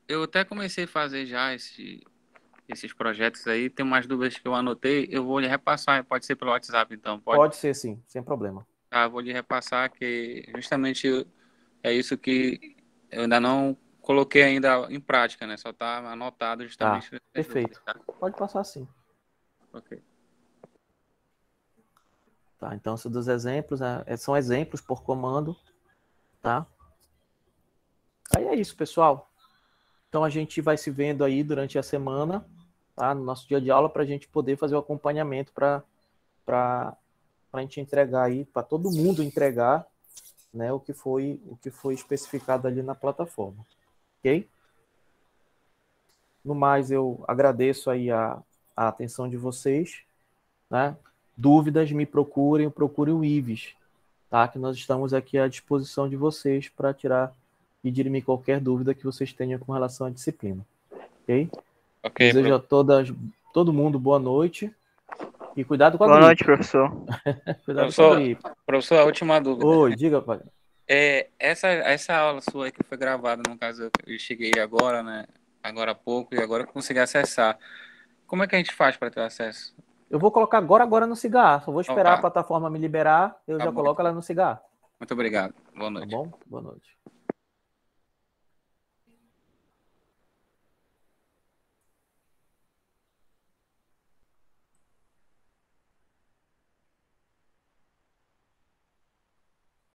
Eu até comecei a fazer já esses projetos aí. Tem umas dúvidas que eu anotei. Eu vou lhe repassar. Pode ser pelo WhatsApp, então? Pode ser, sim. Sem problema. Tá, vou lhe repassar que justamente é isso que eu ainda não coloquei ainda em prática, né? Só está anotado justamente. Tá, perfeito. Tá? Pode passar sim. Ok. Tá, então, esses dos exemplos, são exemplos por comando, tá? Aí é isso, pessoal. Então, a gente vai se vendo aí durante a semana, tá? No nosso dia de aula, para a gente poder fazer o acompanhamento para a gente entregar aí, para todo mundo entregar, né, o que foi especificado ali na plataforma. Ok? No mais, eu agradeço aí a atenção de vocês, né? Dúvidas, me procurem o Ives, tá? Que nós estamos aqui à disposição de vocês para tirar e dirimir qualquer dúvida que vocês tenham com relação à disciplina. Ok? Desejo a todo mundo boa noite e cuidado com a gripe. Boa noite, professor. Cuidado com a gripe. Professor, a última dúvida. Oi, diga, pai. Essa aula sua aí que foi gravada, no caso, eu cheguei agora, né? Agora há pouco, e agora eu consegui acessar. Como é que a gente faz para ter acesso? Eu vou colocar agora no Cigar. Só vou esperar Tá. a plataforma me liberar, eu Tá já bom. coloco ela no Cigar. Muito obrigado. Boa noite. Tá bom? Boa noite.